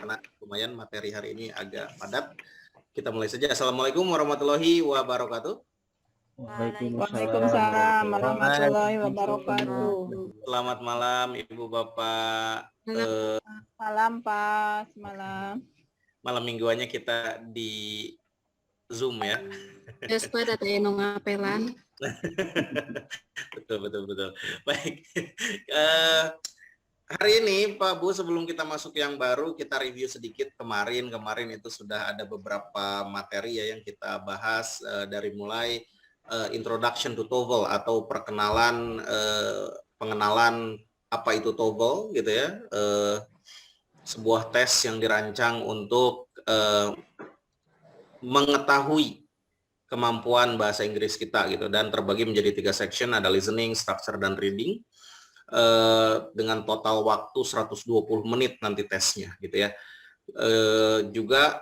karena lumayan materi hari ini agak padat. Kita mulai saja. Assalamualaikum warahmatullahi wabarakatuh. Waalaikumsalam warahmatullahi wabarakatuh. Selamat malam Ibu Bapak. Malam Pak, malam. Malam mingguannya kita di Zoom ya. Terus pada tayo ngapelan. Betul. Baik. Hari ini Pak Bu, sebelum kita masuk yang baru, kita review sedikit kemarin itu sudah ada beberapa materi ya yang kita bahas dari mulai introduction to TOEFL atau pengenalan apa itu TOEFL gitu ya, sebuah tes yang dirancang untuk mengetahui kemampuan bahasa Inggris kita gitu, dan terbagi menjadi 3 section, ada listening, structure, dan reading. Dengan total waktu 120 menit nanti tesnya gitu ya. Juga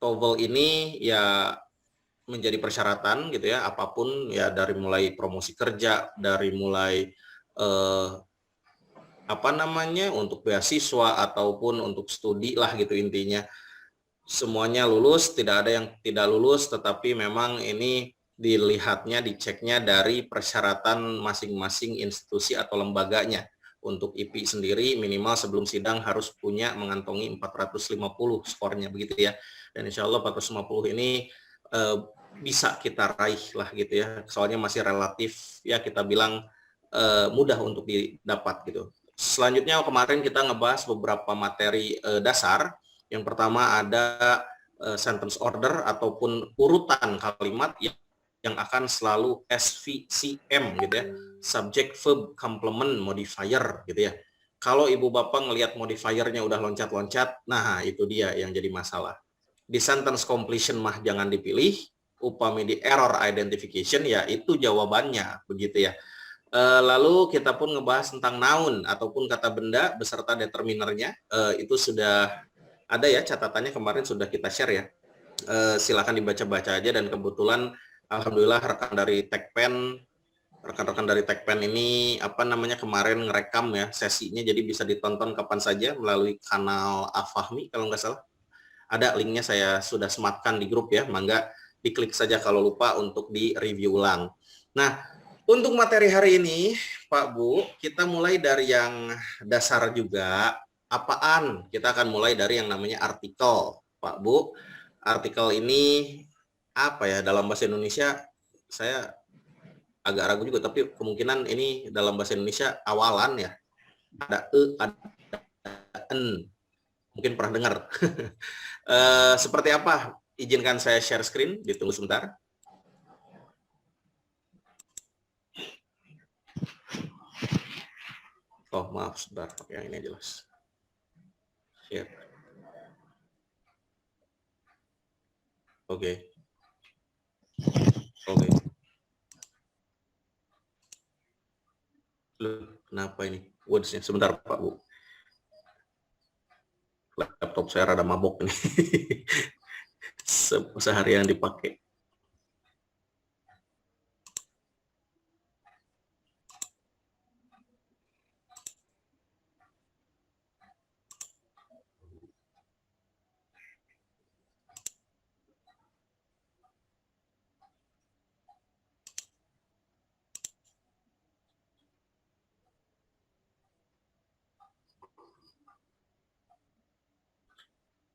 TOEFL ini ya menjadi persyaratan gitu ya, apapun ya, dari mulai promosi kerja, dari mulai untuk beasiswa ataupun untuk studi lah gitu, intinya semuanya lulus, tidak ada yang tidak lulus, tetapi memang ini dilihatnya, diceknya dari persyaratan masing-masing institusi atau lembaganya. Untuk IP sendiri minimal sebelum sidang harus punya mengantongi 450 skornya begitu ya. Dan insya Allah 450 ini bisa kita raih lah gitu ya. Soalnya masih relatif ya, kita bilang mudah untuk didapat gitu. Selanjutnya kemarin kita ngebahas beberapa materi dasar. Yang pertama ada sentence order ataupun urutan kalimat yang akan selalu SVCM gitu ya, subject verb complement modifier gitu ya. Kalau Ibu Bapak ngelihat modifiernya udah loncat-loncat, nah itu dia yang jadi masalah. Di sentence completion mah jangan dipilih, upami di error identification ya itu jawabannya begitu ya. Lalu kita pun ngebahas tentang noun ataupun kata benda beserta determinernya, itu sudah ada ya catatannya, kemarin sudah kita share ya. Silakan dibaca-baca aja, dan kebetulan alhamdulillah rekan-rekan dari Tekpen ini kemarin ngerekam ya sesinya, jadi bisa ditonton kapan saja melalui kanal Afahmi kalau nggak salah. Ada linknya, saya sudah sematkan di grup ya, mangga diklik saja kalau lupa untuk di-review ulang. Nah, untuk materi hari ini Pak Bu, kita mulai dari yang dasar juga. Apaan? Kita akan mulai dari yang namanya artikel Pak Bu. Artikel ini apa ya, dalam bahasa Indonesia saya agak ragu juga, tapi kemungkinan ini dalam bahasa Indonesia awalan ya, ada ada n, mungkin pernah dengar. Seperti apa? Izinkan saya share screen, ditunggu sebentar. Oh maaf, sebentar, pakai yang ini jelas. Share. Oke. Loh, kenapa ini words-nya? Sebentar Pak Bu. Laptop saya rada mabok nih. Seharian dipakai.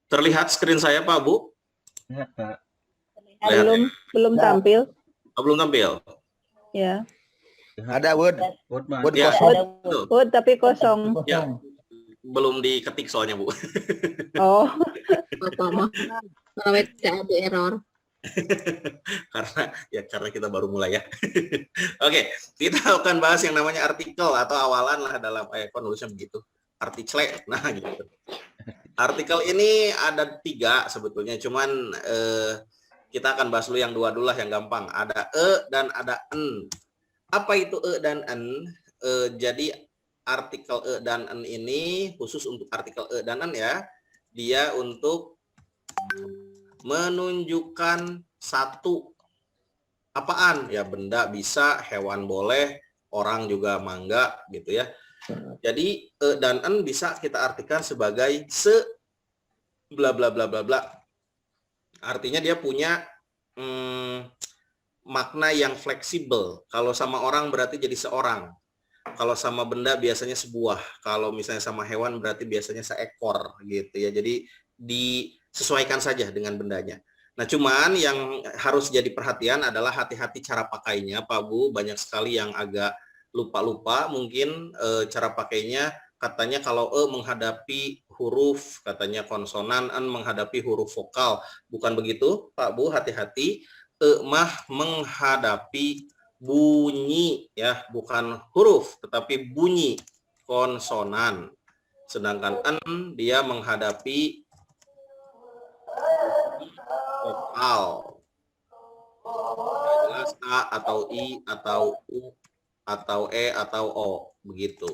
Terlihat screen saya Pak Bu? Lihat Pak. Belum tampil. Oh, belum tampil? Ya. Ada Word Ya, kosong. Word tapi kosong. Ya, belum diketik soalnya Bu. Oh. Bapak mah kalau ada error. karena kita baru mulai ya. Oke, kita akan bahas yang namanya artikel atau awalan lah dalam nulisnya begitu. Artikel, nah gitu. Artikel ini ada 3 sebetulnya, cuman kita akan bahas dulu yang 2 dulu lah, yang gampang. Ada dan ada n. Apa itu dan n? Jadi artikel dan n ini khusus untuk artikel dan n ya. Dia untuk menunjukkan satu apaan ya, benda bisa, hewan boleh, orang juga mangga gitu ya. Jadi dan n bisa kita artikan sebagai bla bla bla bla bla. Artinya dia punya makna yang fleksibel. Kalau sama orang berarti jadi seorang. Kalau sama benda biasanya sebuah. Kalau misalnya sama hewan berarti biasanya seekor gitu ya. Jadi disesuaikan saja dengan bendanya. Nah, cuman yang harus jadi perhatian adalah hati-hati cara pakainya, Pak Bu. Banyak sekali yang agak lupa-lupa mungkin cara pakainya. Katanya kalau menghadapi huruf, katanya konsonan, an menghadapi huruf vokal. Bukan begitu, Pak Bu, hati-hati. Mah menghadapi bunyi ya, bukan huruf tetapi bunyi konsonan. Sedangkan an dia menghadapi vokal. Jelas a atau i atau u atau e atau o begitu.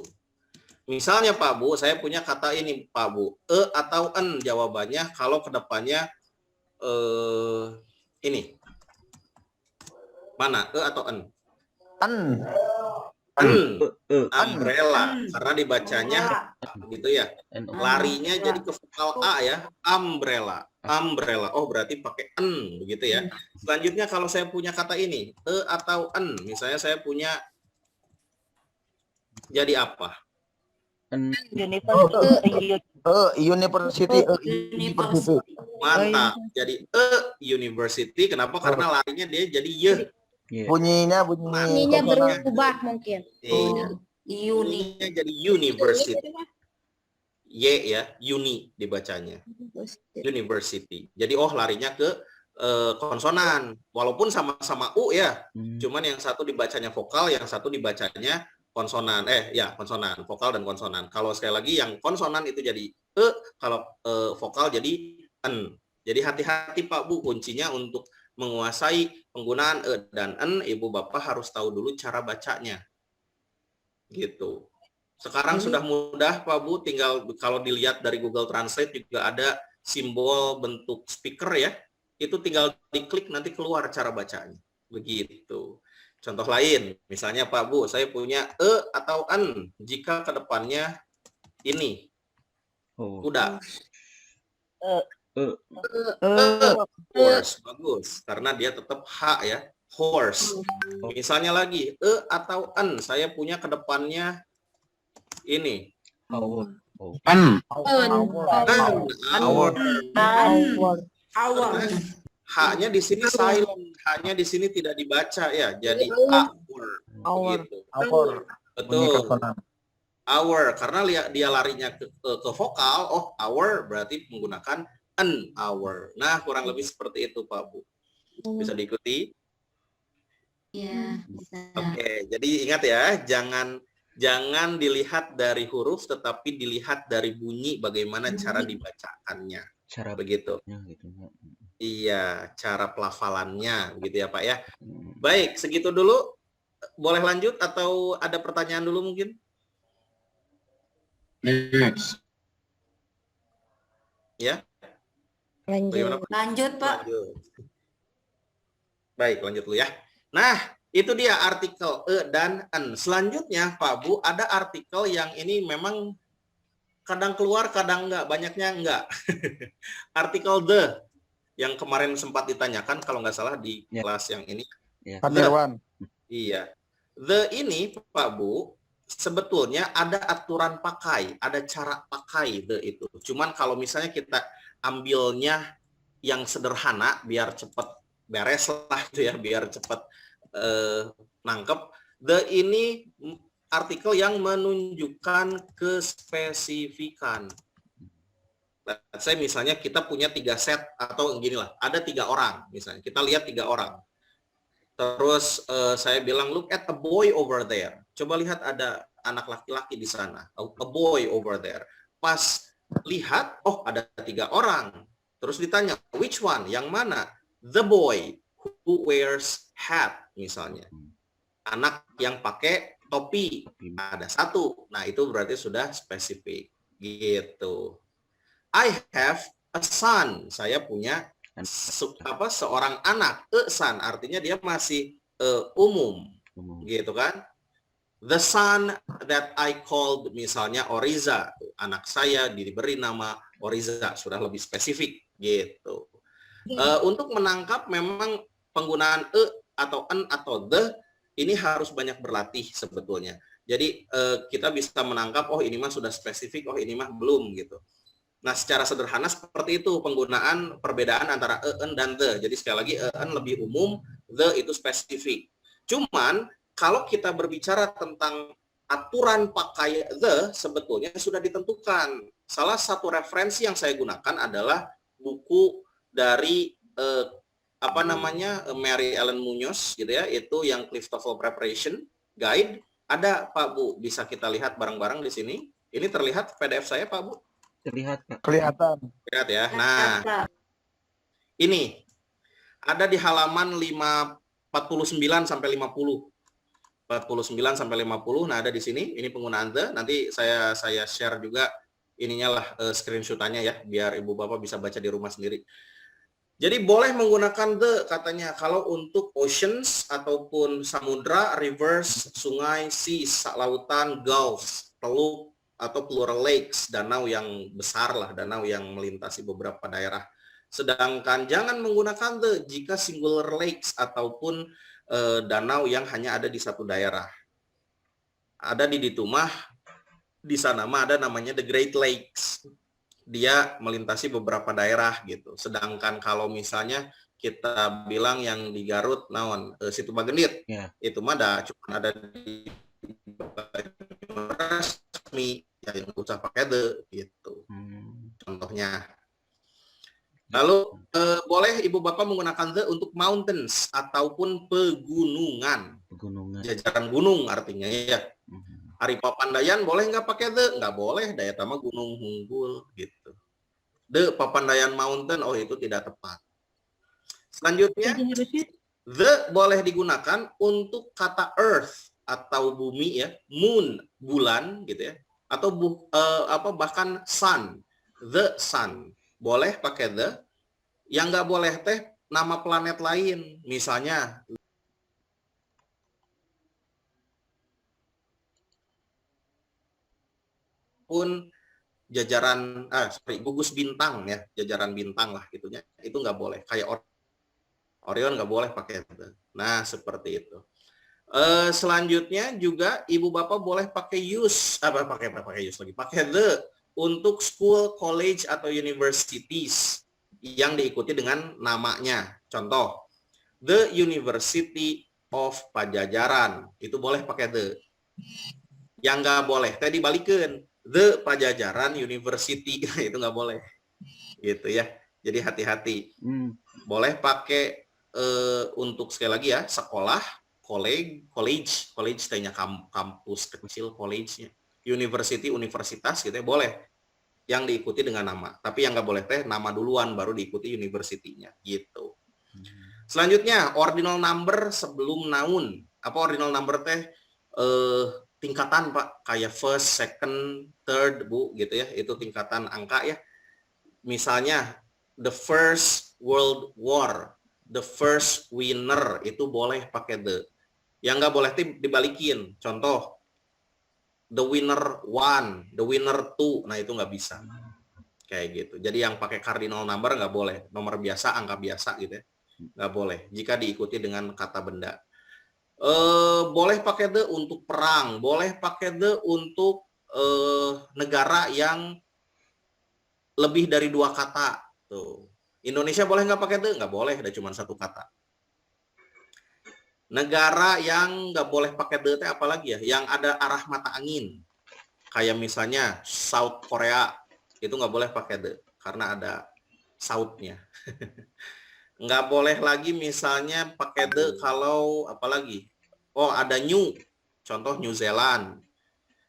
Misalnya Pak Bu, saya punya kata ini Pak Bu, atau en jawabannya kalau kedepannya ini mana atau en? An. Umbrella karena dibacanya gitu ya. Larinya jadi ke vokal a ya, umbrella. Umbrella. Oh, berarti pakai en begitu ya. Selanjutnya kalau saya punya kata ini, atau en, misalnya saya punya jadi apa? University. University. Mantap. Jadi university. Kenapa? Karena larinya dia jadi ye. Bunyinya Bunyinya berubah mungkin. Bunyinya jadi university. Y ya, uni dibacanya. University. Jadi larinya ke konsonan. Walaupun sama-sama U ya. Cuman yang satu dibacanya vokal, yang satu dibacanya konsonan. Konsonan, vokal dan konsonan. Kalau sekali lagi yang konsonan itu jadi kalau vokal jadi en. Jadi hati-hati Pak Bu, kuncinya untuk menguasai penggunaan dan en, Ibu Bapak harus tahu dulu cara bacanya. Gitu. Sekarang sudah mudah Pak Bu, tinggal kalau dilihat dari Google Translate juga ada simbol bentuk speaker ya. Itu tinggal diklik nanti keluar cara bacanya. Begitu. Contoh lain, misalnya Pak Bu, saya punya atau en jika kedepannya ini. Kuda. Horse, bagus. Karena dia tetap H ya, horse. Misalnya lagi, atau en, saya punya kedepannya ini. H-nya di sini silent, H-nya di sini tidak dibaca ya, jadi hour. Gitu. Betul. Hour, karena dia larinya ke vokal, hour berarti menggunakan an hour. Nah, kurang lebih seperti itu Pak Bu. Bisa diikuti? Iya, bisa. Oke, jadi ingat ya, jangan dilihat dari huruf, tetapi dilihat dari bunyi bagaimana cara dibacakannya. Cara begitu. Gitu. Iya, cara pelafalannya, gitu ya Pak ya. Baik, segitu dulu. Boleh lanjut atau ada pertanyaan dulu mungkin? Ya. Lanjut Pak. Lanjut. Baik, lanjut dulu ya. Nah, itu dia artikel dan en. Selanjutnya Pak Bu, ada artikel yang ini memang kadang keluar, kadang enggak, banyaknya enggak. Artikel the yang kemarin sempat ditanyakan kalau nggak salah di kelas yang ini. Iya. The ini Pak Bu, sebetulnya ada aturan pakai, ada cara pakai the itu. Cuman kalau misalnya kita ambilnya yang sederhana biar cepat beres lah itu ya, biar cepat nangkep. The ini artikel yang menunjukkan kespesifikan. Saya misalnya kita punya 3 set atau gini lah, ada 3 orang misalnya. Kita lihat 3 orang. Terus saya bilang look at a boy over there. Coba lihat ada anak laki-laki di sana. A boy over there. Pas lihat, ada 3 orang. Terus ditanya, which one? Yang mana? The boy who wears hat misalnya. Anak yang pakai topi. Ada 1. Nah, itu berarti sudah spesifik. Gitu. I have a son. Saya punya seorang anak. A son artinya dia masih umum. Gitu kan? The son that I called, misalnya Oriza, anak saya diberi nama Oriza, sudah lebih spesifik gitu. Untuk menangkap memang penggunaan atau en atau the ini harus banyak berlatih sebetulnya. Jadi kita bisa menangkap, oh ini mah sudah spesifik, oh ini mah belum gitu. Nah, secara sederhana seperti itu penggunaan perbedaan antara en dan the. Jadi sekali lagi en lebih umum, the itu spesifik. Cuman kalau kita berbicara tentang aturan pakai the, sebetulnya sudah ditentukan. Salah satu referensi yang saya gunakan adalah buku dari Mary Ellen Munoz gitu ya, itu yang Cliff TOEFL Preparation Guide. Ada Pak Bu, bisa kita lihat bareng-bareng di sini. Ini terlihat PDF saya Pak Bu? Terlihat, Pak. Kelihatan. Lihat ya. Nah, ini ada di halaman 49 sampai 50. 49 sampai 50. Nah, ada di sini. Ini penggunaan the. Nanti saya share juga ininya lah screenshot-nya ya, biar Ibu Bapak bisa baca di rumah sendiri. Jadi boleh menggunakan the katanya kalau untuk oceans ataupun samudra, rivers, sungai, seas, lautan, gulfs, teluk atau plural lakes, danau yang besar lah, danau yang melintasi beberapa daerah. Sedangkan jangan menggunakan the jika singular lakes ataupun danau yang hanya ada di satu daerah. Ada di Ditumah, di sana mah ada namanya the Great Lakes. Dia melintasi beberapa daerah gitu. Sedangkan kalau misalnya kita bilang yang di Garut, naon, Situ Bagendit, itu mah cuma ada di resmi yang usah pakai the gitu. Contohnya. Lalu boleh Ibu Bapak menggunakan the untuk mountains ataupun pegunungan. Jajaran gunung artinya ya. Ari Papandayan boleh nggak pakai the? Nggak boleh, daya tama gunung unggul gitu. The Papandayan Mountain, oh itu tidak tepat. Selanjutnya, the boleh digunakan untuk kata earth atau bumi ya, moon bulan gitu ya, atau bahkan sun, the sun. Boleh pakai the. Yang nggak boleh teh nama planet lain, misalnya pun jajaran gugus bintang ya, jajaran bintang lah gitunya, itu nggak boleh. Kayak Orion nggak boleh pakai the. Nah seperti itu. Selanjutnya juga Ibu Bapak boleh pakai pakai the untuk school, college atau universities yang diikuti dengan namanya. Contoh, the University of Pajajaran, itu boleh pakai the. Yang nggak boleh tadi dibalikin, the Pajajaran University, itu nggak boleh gitu ya. Jadi hati-hati. Boleh pakai untuk sekali lagi ya, sekolah, college tanya kampus kecil, college-nya, university, universitas gitu ya, boleh yang diikuti dengan nama. Tapi yang nggak boleh teh nama duluan baru diikuti university-nya gitu. Selanjutnya ordinal number sebelum noun. Apa ordinal number teh? Tingkatan Pak, kayak first, second, third Bu gitu ya. Itu tingkatan angka ya. Misalnya the first World War, the first winner, itu boleh pakai the. Yang nggak boleh dibalikin. Contoh, the winner one, the winner two, nah itu nggak bisa. Kayak gitu. Jadi yang pakai cardinal number nggak boleh. Nomor biasa, angka biasa gitu ya. Nggak boleh. Jika diikuti dengan kata benda. Boleh pakai the untuk perang. Boleh pakai the untuk negara yang lebih dari 2 kata. Tuh. Indonesia boleh nggak pakai the? Nggak boleh, ada cuma 1 kata. Negara yang nggak boleh pakai the apalagi ya, yang ada arah mata angin, kayak misalnya South Korea, itu nggak boleh pakai the karena ada South-nya. Nggak boleh lagi misalnya pakai the kalau apalagi, ada new, contoh New Zealand,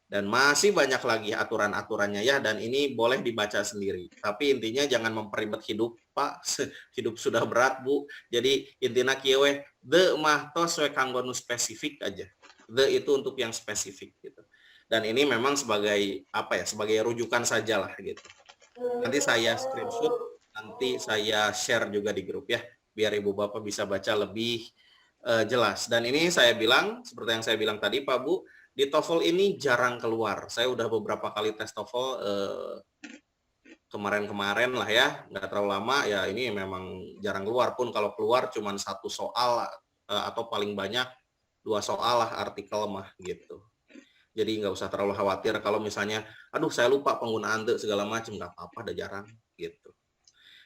dan masih banyak lagi aturan-aturannya ya, dan ini boleh dibaca sendiri. Tapi intinya jangan memperibet hidup Pak, hidup sudah berat Bu. Jadi intinya kieu the mah tos we kanggo nu spesifik aja. The itu untuk yang spesifik gitu. Dan ini memang sebagai sebagai rujukan sajalah gitu. Nanti saya screenshot, nanti saya share juga di grup ya, biar Ibu Bapak bisa baca lebih jelas. Dan ini saya bilang seperti yang saya bilang tadi Pak Bu, di TOEFL ini jarang keluar. Saya udah beberapa kali tes TOEFL kemarin-kemarin lah ya, nggak terlalu lama ya, ini memang jarang keluar, pun kalau keluar cuma 1 soal atau paling banyak 2 soal lah artikel mah gitu. Jadi nggak usah terlalu khawatir kalau misalnya, aduh saya lupa penggunaan the segala macam, nggak apa-apa, udah jarang gitu.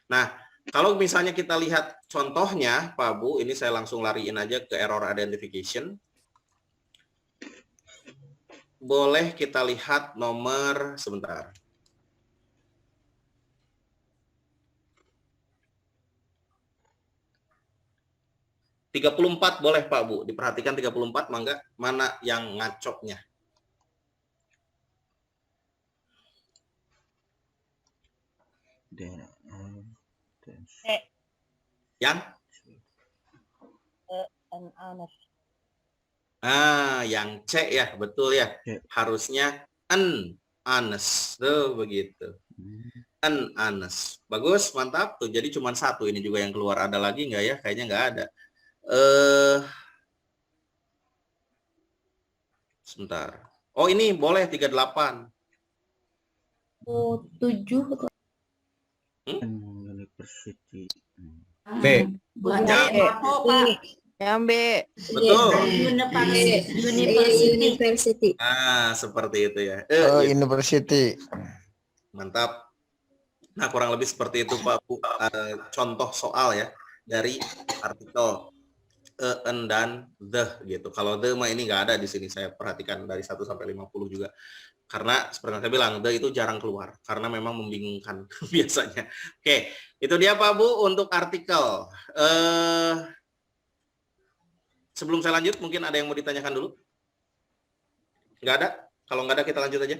Nah, kalau misalnya kita lihat contohnya, Pak Bu, ini saya langsung lariin aja ke error identification. Boleh kita lihat nomor, sebentar. (34) boleh Pak Bu, diperhatikan 34, mangga, mana yang ngaconya. Yang? Yang C ya, betul ya. Harusnya honest, tuh begitu. Honest. Bagus, mantap tuh. Jadi cuma 1 ini juga yang keluar. Ada lagi nggak ya? Kayaknya nggak ada. Sebentar. Oh ini boleh 38. Oh, 7. University. B. Yang B. Betul. University. Seperti itu ya. University. Mantap. Nah, kurang lebih seperti itu Pak Bu. Contoh soal ya dari artikel en dan the gitu. Kalau the mah ini nggak ada di sini, saya perhatikan dari 1 sampai 50 juga. Karena seperti yang saya bilang, the itu jarang keluar karena memang membingungkan biasanya. Oke, itu dia Pak Bu untuk artikel. Sebelum saya lanjut, mungkin ada yang mau ditanyakan dulu? Nggak ada? Kalau nggak ada, kita lanjut aja.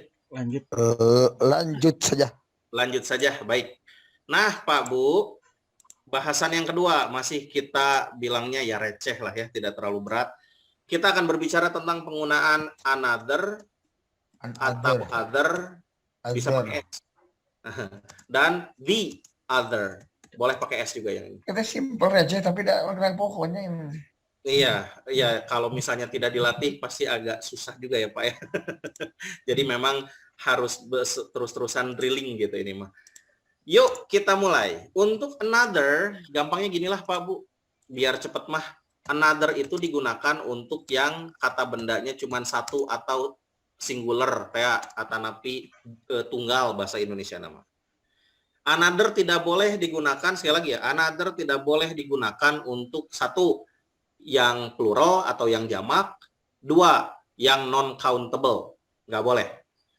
Lanjut saja. Lanjut saja, baik. Nah, Pak Bu, bahasan yang kedua masih kita bilangnya ya receh lah ya, tidak terlalu berat. Kita akan berbicara tentang penggunaan another atau other, bisa pakai S. Dan the other, boleh pakai S juga yang ini. Kita simpel aja, tapi tidak mengenal pokoknya ini. Iya, kalau misalnya tidak dilatih pasti agak susah juga ya Pak ya. Jadi memang harus terus-terusan drilling gitu ini mah. Yuk kita mulai. Untuk another, gampangnya ginilah Pak Bu, biar cepet mah. Another itu digunakan untuk yang kata bendanya cuma 1 atau singular, kayak atanapi tunggal bahasa Indonesia nama. Another tidak boleh digunakan, sekali lagi ya, another tidak boleh digunakan untuk 1 yang plural atau yang jamak, 2 yang non-countable, nggak boleh.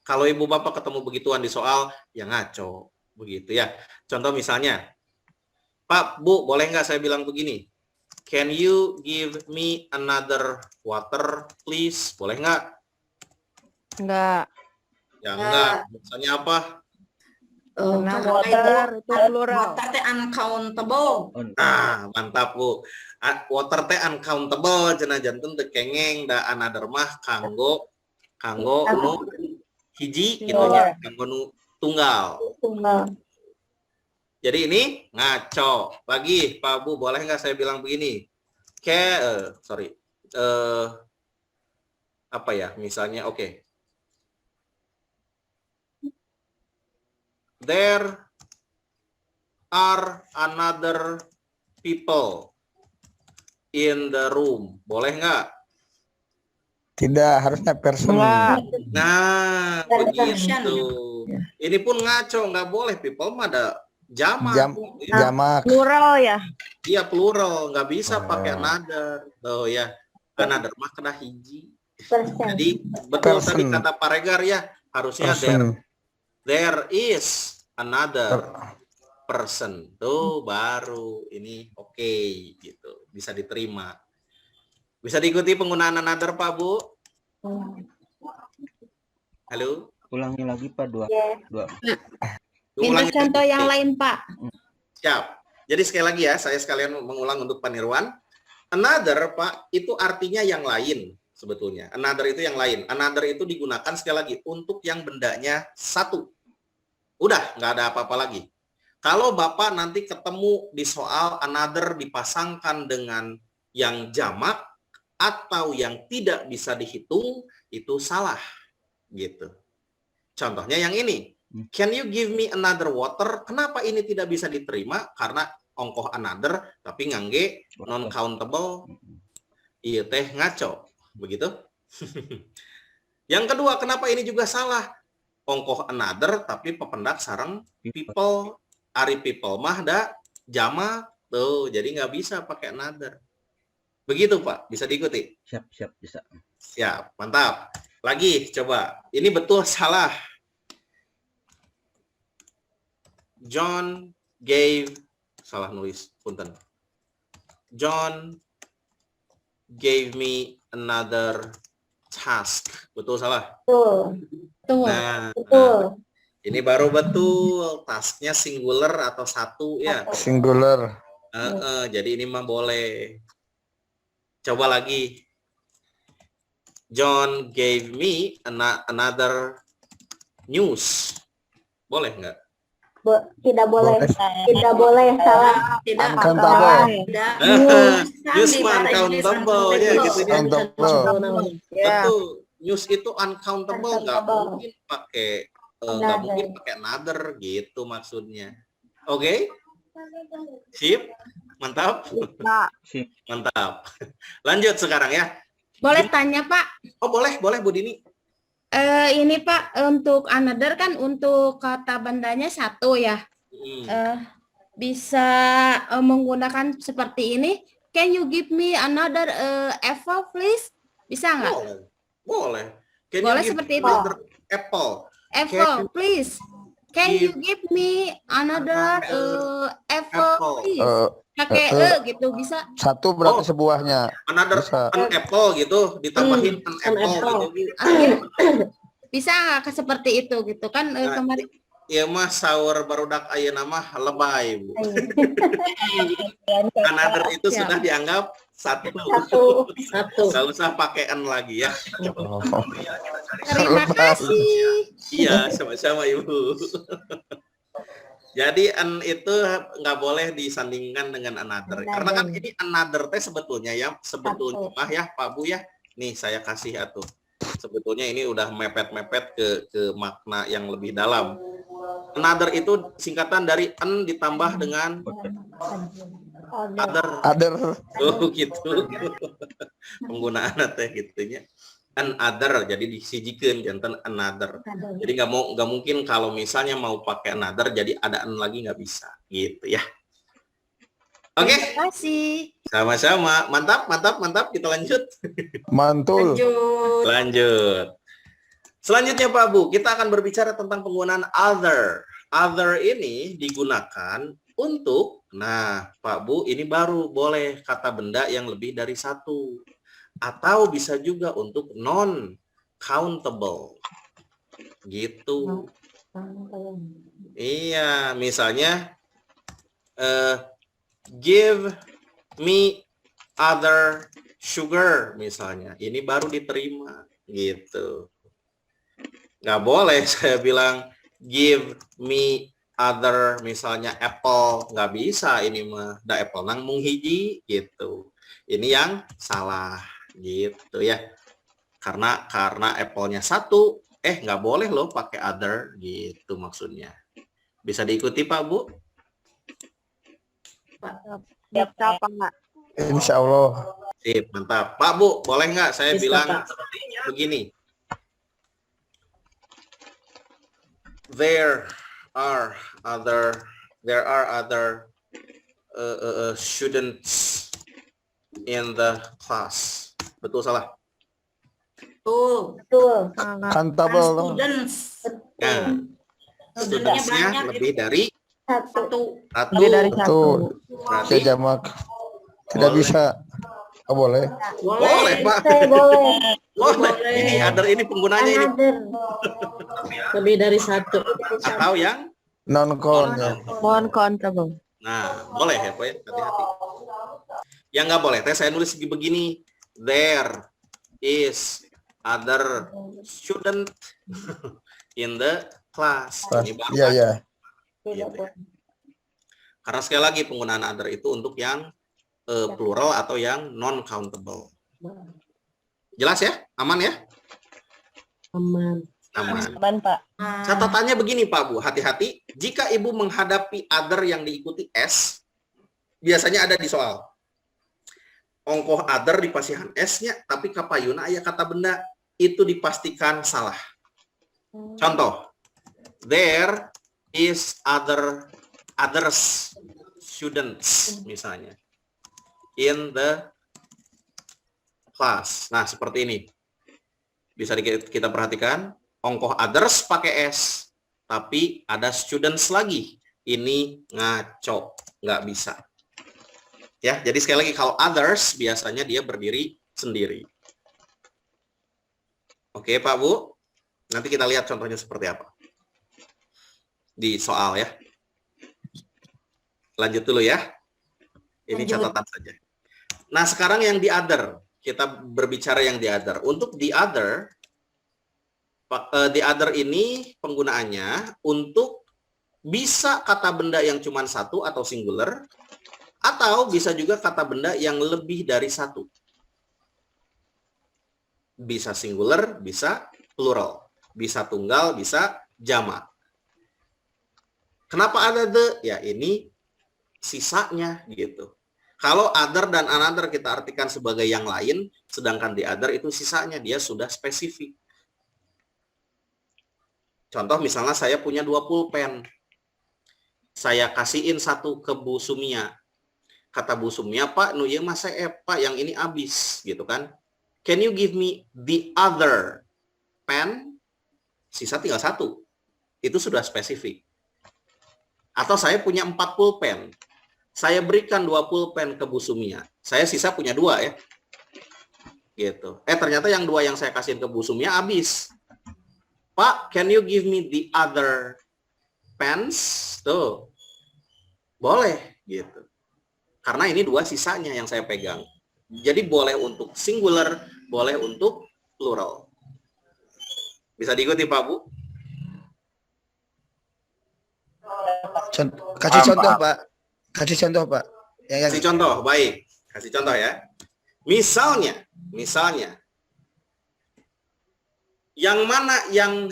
Kalau ibu bapak ketemu begituan di soal, ya ngaco, begitu ya. Contoh misalnya, Pak, Bu, boleh nggak saya bilang begini? Can you give me another water, please? Boleh nggak? Enggak. Ya enggak. Misalnya apa? Karena water itu plural. Water teh uncountable. Mantap Bu. Water teh uncountable, cenah janten teu kengeng da another mah kanggo nu hiji gitu nya, kanggo nu tunggal. Jadi ini ngaco. Bagi Pak Bu, boleh nggak saya bilang begini? Apa ya? Misalnya oke. There are another people in the room. Boleh nggak? Tidak, harusnya person. Nah, begitu. Ini pun ngaco, nggak boleh. People mah ada jamak. Jamak. Plural ya? Iya, plural. Nggak bisa pakai another. Tuh ya, another mah kena hiji. Jadi, betul tadi kata Pak Regar ya, harusnya there is another person. Tuh baru ini oke gitu, bisa diterima. Bisa diikuti penggunaan another Pak Bu? Halo? Ulangi lagi Pak, dua. Minta contoh yang lain Pak. Siap. Jadi sekali lagi ya, saya sekalian mengulang untuk Pak Nirwan. Another Pak, itu artinya yang lain sebetulnya. Another itu yang lain. Another itu digunakan sekali lagi untuk yang bendanya 1. Udah, nggak ada apa-apa lagi. Kalau Bapak nanti ketemu di soal another dipasangkan dengan yang jamak atau yang tidak bisa dihitung, itu salah gitu. Contohnya yang ini. Can you give me another water? Kenapa ini tidak bisa diterima? Karena ongkoh another tapi ngangge non countable. Iya teh ngaco. Begitu? Yang kedua, kenapa ini juga salah? Ongkoh another tapi pependak sareng people. Ari people mah da jamak tuh, jadi nggak bisa pakai another. Begitu Pak, bisa diikuti? Siap, bisa. Siap, mantap. Lagi coba, ini betul salah. John gave, salah nulis, punten. John gave me another task. Betul salah? Betul. Nah, Betul. ini baru betul. Tasknya singular atau satu ya. Singular. Jadi ini mah boleh. Coba lagi. John gave me another news. Boleh nggak? Tidak boleh. Boleh. Tidak boleh. Salah. Tidak. Uncountable. Tidak. News uncountable ya gitu ya. Uncountable. Ya. Betul. News itu uncountable, nggak Uncountable. mungkin pakai nggak mungkin pakai another gitu maksudnya. Oke? Sip? Mantap? Pak. Sip. Mantap. Lanjut sekarang ya. Boleh tanya Pak? Oh boleh Bu Dini. Ini Pak, untuk another kan untuk kata bandanya satu ya. Bisa menggunakan seperti ini. Can you give me another apple please? Bisa nggak? Boleh. Can Boleh you give seperti me itu? another apple? Apple please. Can you give me another apple please? Pakai gitu bisa. Satu berarti sebuahnya. Another Bisa. an apple gitu ditambahin an apple gitu. Bisa nggak seperti itu gitu kan kemarin. Ya mah sahur barudak ayeuna mah lebay Bu. Another itu sudah dianggap satu. Nggak usah pakai an lagi ya. Oh. Terima kasih. Iya, sama-sama Ibu. Jadi an itu nggak boleh disandingkan dengan another. Karena kan ini another teh sebetulnya mah ya Pak Bu ya. Nih saya kasih atuh. Sebetulnya ini udah mepet-mepet ke makna yang lebih dalam. Another itu singkatan dari an ditambah dengan other. Oh gitu. Penggunaan teh gitunya. Another jadi disijikeun jantan another. Jadi nggak mungkin kalau misalnya mau pakai another jadi ada an lagi nggak bisa gitu ya. Oke. Terima kasih. Sama-sama. Mantap. Kita lanjut. Mantul. Lanjut. Selanjutnya Pak Bu, kita akan berbicara tentang penggunaan other. Other ini digunakan untuk, nah Pak Bu ini baru boleh kata benda yang lebih dari satu. Atau bisa juga untuk non-countable. Gitu. Iya, misalnya give me other sugar misalnya. Ini baru diterima gitu. Nggak boleh saya bilang give me other misalnya apple. Nggak bisa ini mah. Da apple nang mung hiji gitu. Ini yang salah gitu ya. Karena apple-nya satu, nggak boleh loh pakai other gitu maksudnya. Bisa diikuti Pak Bu? Siap Pak. Insya Allah. Sip, mantap. Pak Bu, boleh nggak saya bilang begini? There are other students in the class. Betul salah? Betul. Countable. Students. Nah, studentsnya lebih dari Satu. Lebih dari satu. satu. Berarti Oke, jamak. Tidak Boleh. bisa. Oh, boleh. boleh Pak. Boleh. Boleh. Ini other ini penggunanya ini Lebih dari satu. atau yang Non-count. Ya. Non-countable. nah boleh ya Pak ya, hati-hati. Yang nggak boleh teh saya nulis begini, there is other student in the class. Ini baru Iya, iya. gitu ya. Karena sekali lagi penggunaan other itu untuk yang plural atau yang non countable. Jelas ya? Aman ya? Aman. Aman. Aman, Pak. Catatannya begini Pak Bu, hati-hati. Jika Ibu menghadapi other yang diikuti S, biasanya ada di soal. Ongkoh other di pasihan S-nya, tapi kapayuna aya kata benda, itu dipastikan salah. Contoh, there is others students misalnya in the class. Nah, seperti ini. Bisa kita perhatikan, ongkoh others pakai S, tapi ada students lagi. Ini ngaco, nggak bisa. Ya, jadi sekali lagi kalau others biasanya dia berdiri sendiri. Oke, Pak Bu. Nanti kita lihat contohnya seperti apa. Di soal ya. Lanjut dulu ya. Ini catatan saja. Nah, sekarang yang di other. Kita berbicara yang di other. Untuk di other ini penggunaannya untuk bisa kata benda yang cuma satu atau singular, atau bisa juga kata benda yang lebih dari satu. Bisa singular, bisa plural. Bisa tunggal, bisa jamak. Kenapa ada the? Ya ini sisanya gitu. Kalau other dan another kita artikan sebagai yang lain, sedangkan the other itu sisanya, dia sudah spesifik. Contoh misalnya saya punya 2 pulpen. Saya kasihin satu ke Bu Sumia. Kata Bu Sumia, Pak, nu ieu mah Pak, yang ini habis gitu kan. Can you give me the other pen? Sisa tinggal 1. Itu sudah spesifik. Atau saya punya 4 pulpen. Saya berikan 2 pulpen ke Bu Sumia. Saya sisa punya 2 ya. Gitu. Ternyata yang 2 yang saya kasihin ke Bu Sumia habis. Pak, can you give me the other pens? Tuh. Boleh gitu. Karena ini 2 sisanya yang saya pegang. Jadi boleh untuk singular, boleh untuk plural. Bisa diikuti Pak Bu? Kasih contoh, Pak. Kasih contoh, Pak. Kasih contoh, baik. Kasih contoh ya. Misalnya, yang mana yang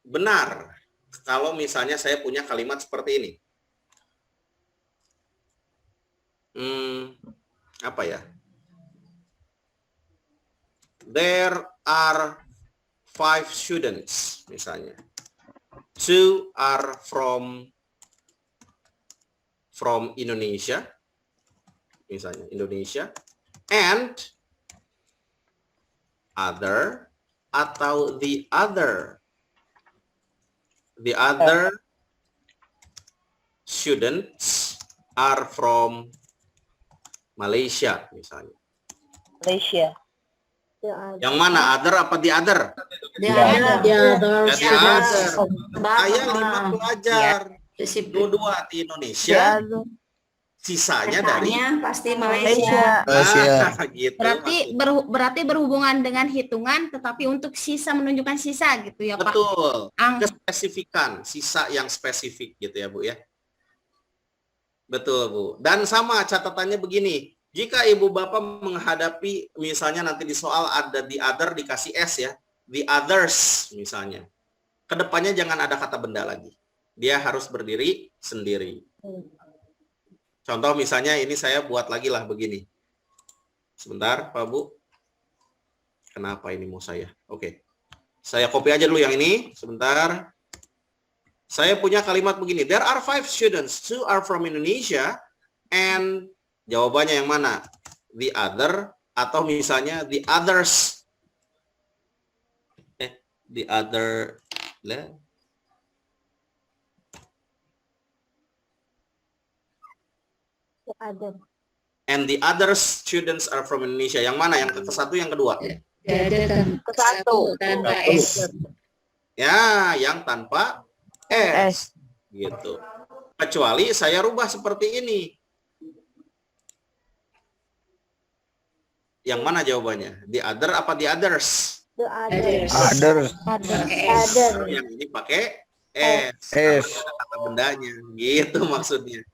benar kalau misalnya saya punya kalimat seperti ini? Apa ya? There are 5 students, misalnya. 2 are from Indonesia, misalnya Indonesia, and other atau the other students are from Malaysia, misalnya. Malaysia. Yang mana, other apa the other? The other. Saya 5 pelajar, dua di Indonesia, sisanya dari pasti Malaysia. Gitu. Berarti berhubungan dengan hitungan, tetapi untuk sisa menunjukkan sisa gitu ya Pak. Betul. Kespesifikan, sisa yang spesifik gitu ya Bu ya. Betul Bu. Dan sama catatannya begini. Jika Ibu Bapak menghadapi misalnya nanti di soal ada the other dikasih S ya. The others misalnya. Kedepannya jangan ada kata benda lagi. Dia harus berdiri sendiri. Contoh misalnya ini saya buat lagi lah begini. Sebentar Pak Bu. Kenapa ini mau saya? Oke. Saya copy aja dulu yang ini. Sebentar. Saya punya kalimat begini. There are 5 students. 2 are from Indonesia. And jawabannya yang mana? The other. Atau misalnya the others. The other. And the other students are from Indonesia. Yang mana? Yang ke satu, yang kedua? Satu tanpa S. Ya, yang tanpa S. Gitu. Kecuali saya rubah seperti ini. Yang mana jawabannya? The other apa the others? The others. Yang ini pakai S. S. Ada kata bendanya. Gitu maksudnya.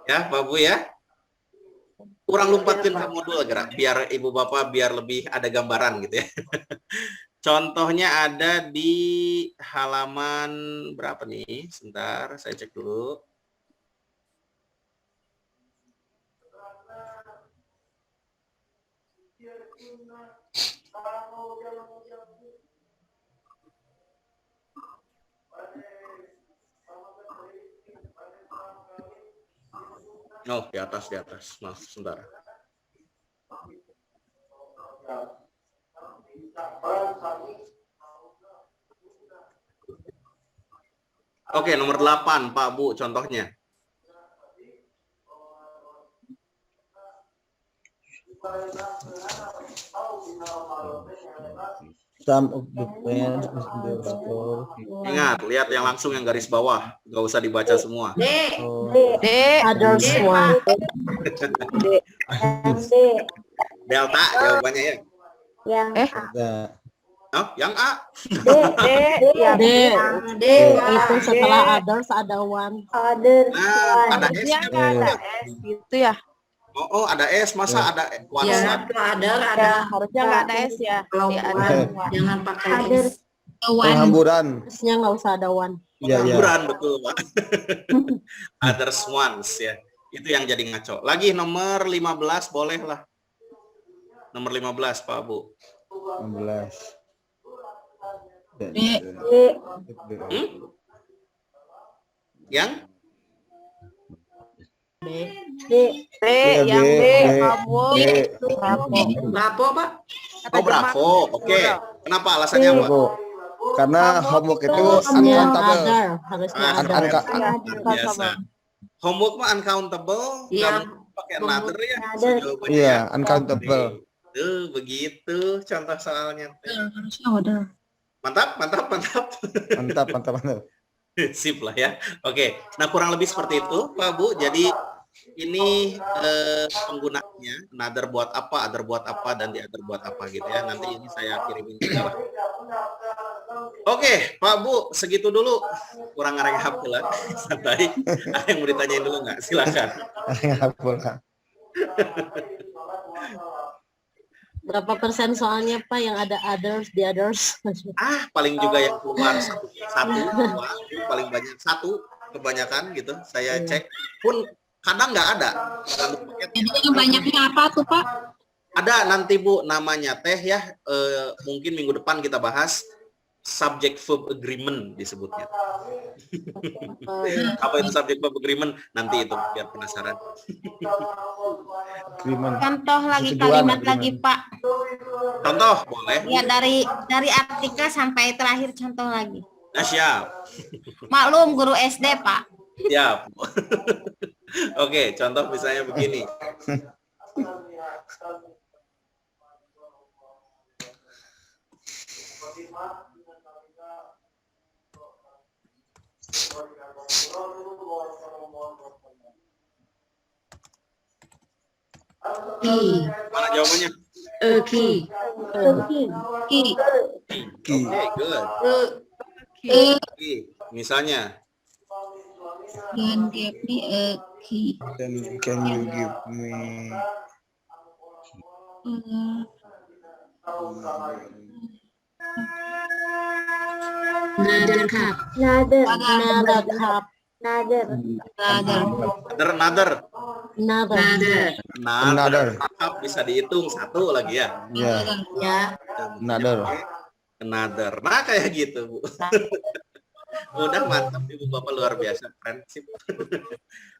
Ya, Pak Bu ya. Kurang lompatin ke modul gerak biar Ibu Bapak biar lebih ada gambaran gitu ya. Contohnya ada di halaman berapa nih? Sebentar, saya cek dulu. Oh, di atas. Maaf, sebentar. Oke, nomor 8, Pak Bu, contohnya. Some of the plants is the store. Ingat, lihat yang langsung yang garis bawah. Nggak usah dibaca semua. D. Oh, D. Others D, one. D. Delta jawabannya ya. Yang ada. Oh, yang A. Ya. D. D. Itu setelah others ada one. Other Nah, ada S. Yang ada S gitu ya. Oh, ada S. Masa ada one Ya, shot? kalau ada. Harusnya nggak ada S ya. Kalau Di one, ada. jangan pakai Other. S. One. Penghamburan. Terusnya nggak usah ada one. Iya, iya. Pengangguran, betul, Pak. Others ones, ya. Itu yang jadi ngaco. Lagi nomor 15, boleh lah. Nomor 15, Pak Bu. 16. Yang? D. Yang D. Kamu. Berapa, Pak? Oh, bravo. Oke. Kenapa alasannya, Pak? Bu. Karena homework itu Terusnya uncountable. other. Harusnya Ah, ada. biasa. Homework mah uncountable, Iya. nggak pakai another ya. Another. Jawabannya. Iya, uncountable. Tuh, begitu contoh soalnya. Harusnya other. Mantap. Mantap. Sip lah ya. Oke, nah kurang lebih seperti itu, Pak Bu. Jadi ini penggunaannya, another buat apa, other buat apa, dan the other buat apa gitu ya. Nanti ini saya kirimin juga lah. Oke, Pak Bu, segitu dulu. Kurang ngareng HP lah, santai. Ada yang mau ditanyain dulu nggak? Silakan. Berapa persen soalnya Pak yang ada others, the others? Paling juga yang keluar satu, dua, paling banyak satu, kebanyakan gitu. Saya cek pun kadang nggak ada. Jadi yang banyaknya apa tuh Pak? Ada nanti Bu, namanya teh ya. Mungkin minggu depan kita bahas subject verb agreement disebutnya. Apa itu subject verb agreement? Nanti itu biar penasaran. Contoh lagi Persetujuan, kalimat agreement. lagi Pak. Contoh boleh. Ya dari artikel sampai terakhir contoh lagi. Nah, siap. Maklum guru SD Pak. Siap. Oke, contoh misalnya begini. Ki. Mana jawabannya? Ki. Ki. Oke, good. Oke, misalnya. Can give me a key. Then can you give me Another cup. Another cup. Another. Another. Bisa dihitung satu lagi ya. ya Ya. another? Another. Nah, kayak gitu, Bu. Udah mantap, Ibu Bapak luar biasa. Prinsip.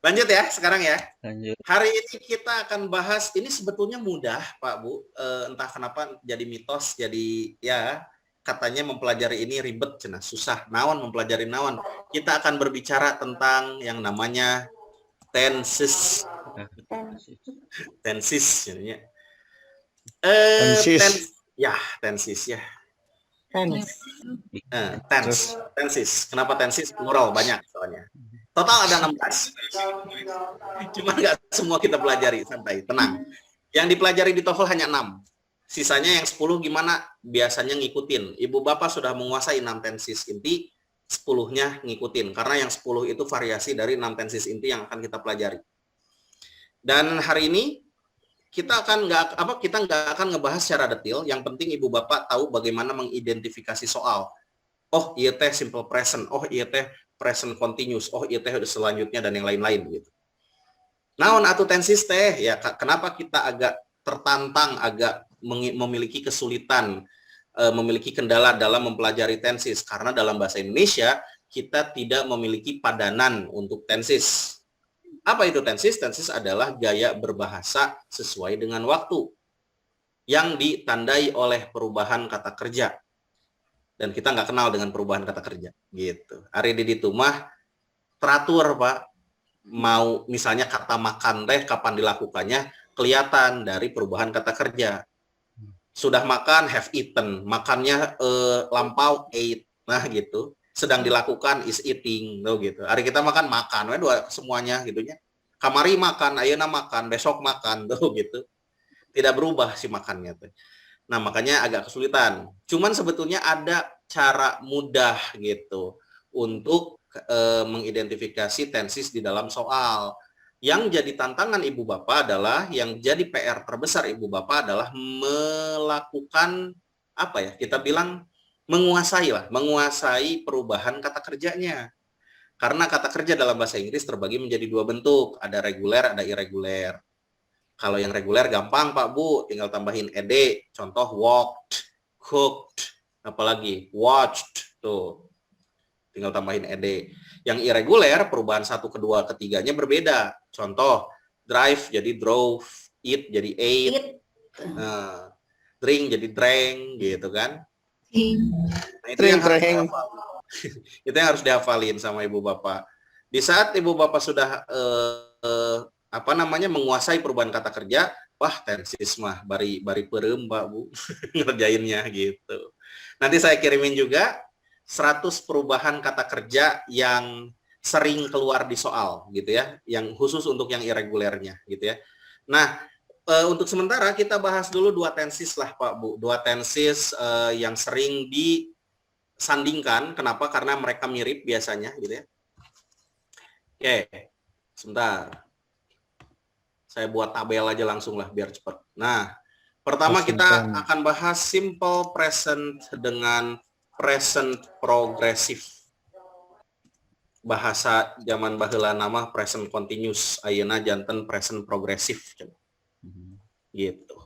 Lanjut ya, sekarang ya. Lanjut. Hari ini kita akan bahas, ini sebetulnya mudah, Pak Bu. Entah kenapa jadi mitos, jadi ya katanya mempelajari ini ribet, cenah susah. Naon mempelajari naon. Kita akan berbicara tentang yang namanya tenses. Tenses jadinya. Tenses ya. Tenses. Kenapa tenses? Plural banyak soalnya. Total ada 16. Cuma nggak semua kita pelajari, santai, tenang. Yang dipelajari di TOEFL hanya 6. Sisanya yang 10 gimana? Biasanya ngikutin. Ibu Bapak sudah menguasai 6 tenses inti, 10-nya ngikutin. Karena yang 10 itu variasi dari 6 tenses inti yang akan kita pelajari. Dan hari ini kita nggak akan ngebahas secara detail. Yang penting ibu bapak tahu bagaimana mengidentifikasi soal. Oh iya teh simple present, oh iya teh present continuous, oh iya teh selanjutnya dan yang lain-lain gitu. Naon atuh tensis teh ya, kenapa kita agak tertantang, agak memiliki kesulitan, memiliki kendala dalam mempelajari tensis, karena dalam bahasa Indonesia kita tidak memiliki padanan untuk tensis. Apa itu tensis? Tensis adalah gaya berbahasa sesuai dengan waktu yang ditandai oleh perubahan kata kerja. Dan kita nggak kenal dengan perubahan kata kerja gitu. Ari di ditu mah teratur Pak. Mau misalnya kata makan teh kapan dilakukannya kelihatan dari perubahan kata kerja. Sudah makan, have eaten, makannya lampau, ate, nah gitu. Sedang dilakukan is eating, tuh gitu. Hari kita makan, dua semuanya gitunya. Kamari makan, ayeuna makan, besok makan, tuh gitu. Tidak berubah si makannya tuh. Nah makanya agak kesulitan. Cuman sebetulnya ada cara mudah gitu untuk mengidentifikasi tensis di dalam soal. Yang jadi tantangan ibu bapak adalah, yang jadi PR terbesar ibu bapak adalah melakukan apa ya, kita bilang menguasai perubahan kata kerjanya. Karena kata kerja dalam bahasa Inggris terbagi menjadi dua bentuk, ada reguler, ada irreguler. Kalau yang reguler gampang Pak Bu, tinggal tambahin ed, contoh walked, cooked, apalagi watched, tuh. Tinggal tambahin ed. Yang irreguler, perubahan satu, kedua, ketiganya berbeda. Contoh, drive jadi drove, eat jadi ate, drink jadi drank, gitu kan. Nah, itu yang itu yang harus dihafalin sama ibu bapak. Di saat ibu bapak sudah menguasai perubahan kata kerja, wah tensis mah bari perem Pak Bu ngerjainnya gitu. Nanti saya kirimin juga 100 perubahan kata kerja yang sering keluar di soal gitu ya, yang khusus untuk yang irregulernya gitu ya. Nah, untuk sementara kita bahas dulu dua tensis lah Pak Bu, dua tensis yang sering disandingkan. Kenapa? Karena mereka mirip biasanya gitu ya. Oke, sebentar. Saya buat tabel aja langsung lah biar cepat. Nah, pertama kita akan bahas simple present dengan present progressive. Bahasa zaman baheula nama present continuous, ayeuna janten present progressive. Gitu.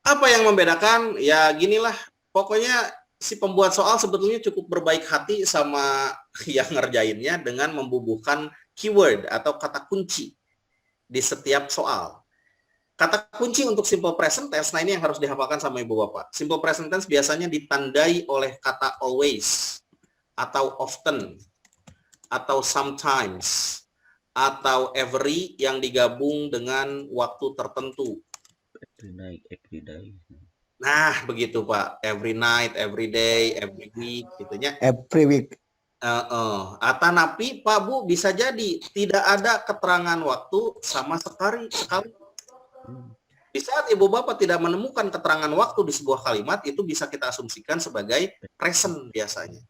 Apa yang membedakan? Ya ginilah, pokoknya si pembuat soal sebetulnya cukup berbaik hati sama yang ngerjainnya dengan membubuhkan keyword atau kata kunci di setiap soal. Kata kunci untuk simple present tense, nah ini yang harus dihafalkan sama ibu bapak. Simple present tense biasanya ditandai oleh kata always, atau often, atau sometimes, atau every yang digabung dengan waktu tertentu. Every night, every day. Nah, begitu Pak. Every night, every day, every week, gitunya. Every week. Atanapi Pak Bu bisa jadi tidak ada keterangan waktu sama sekali. Di saat ibu bapak tidak menemukan keterangan waktu di sebuah kalimat, itu bisa kita asumsikan sebagai present biasanya.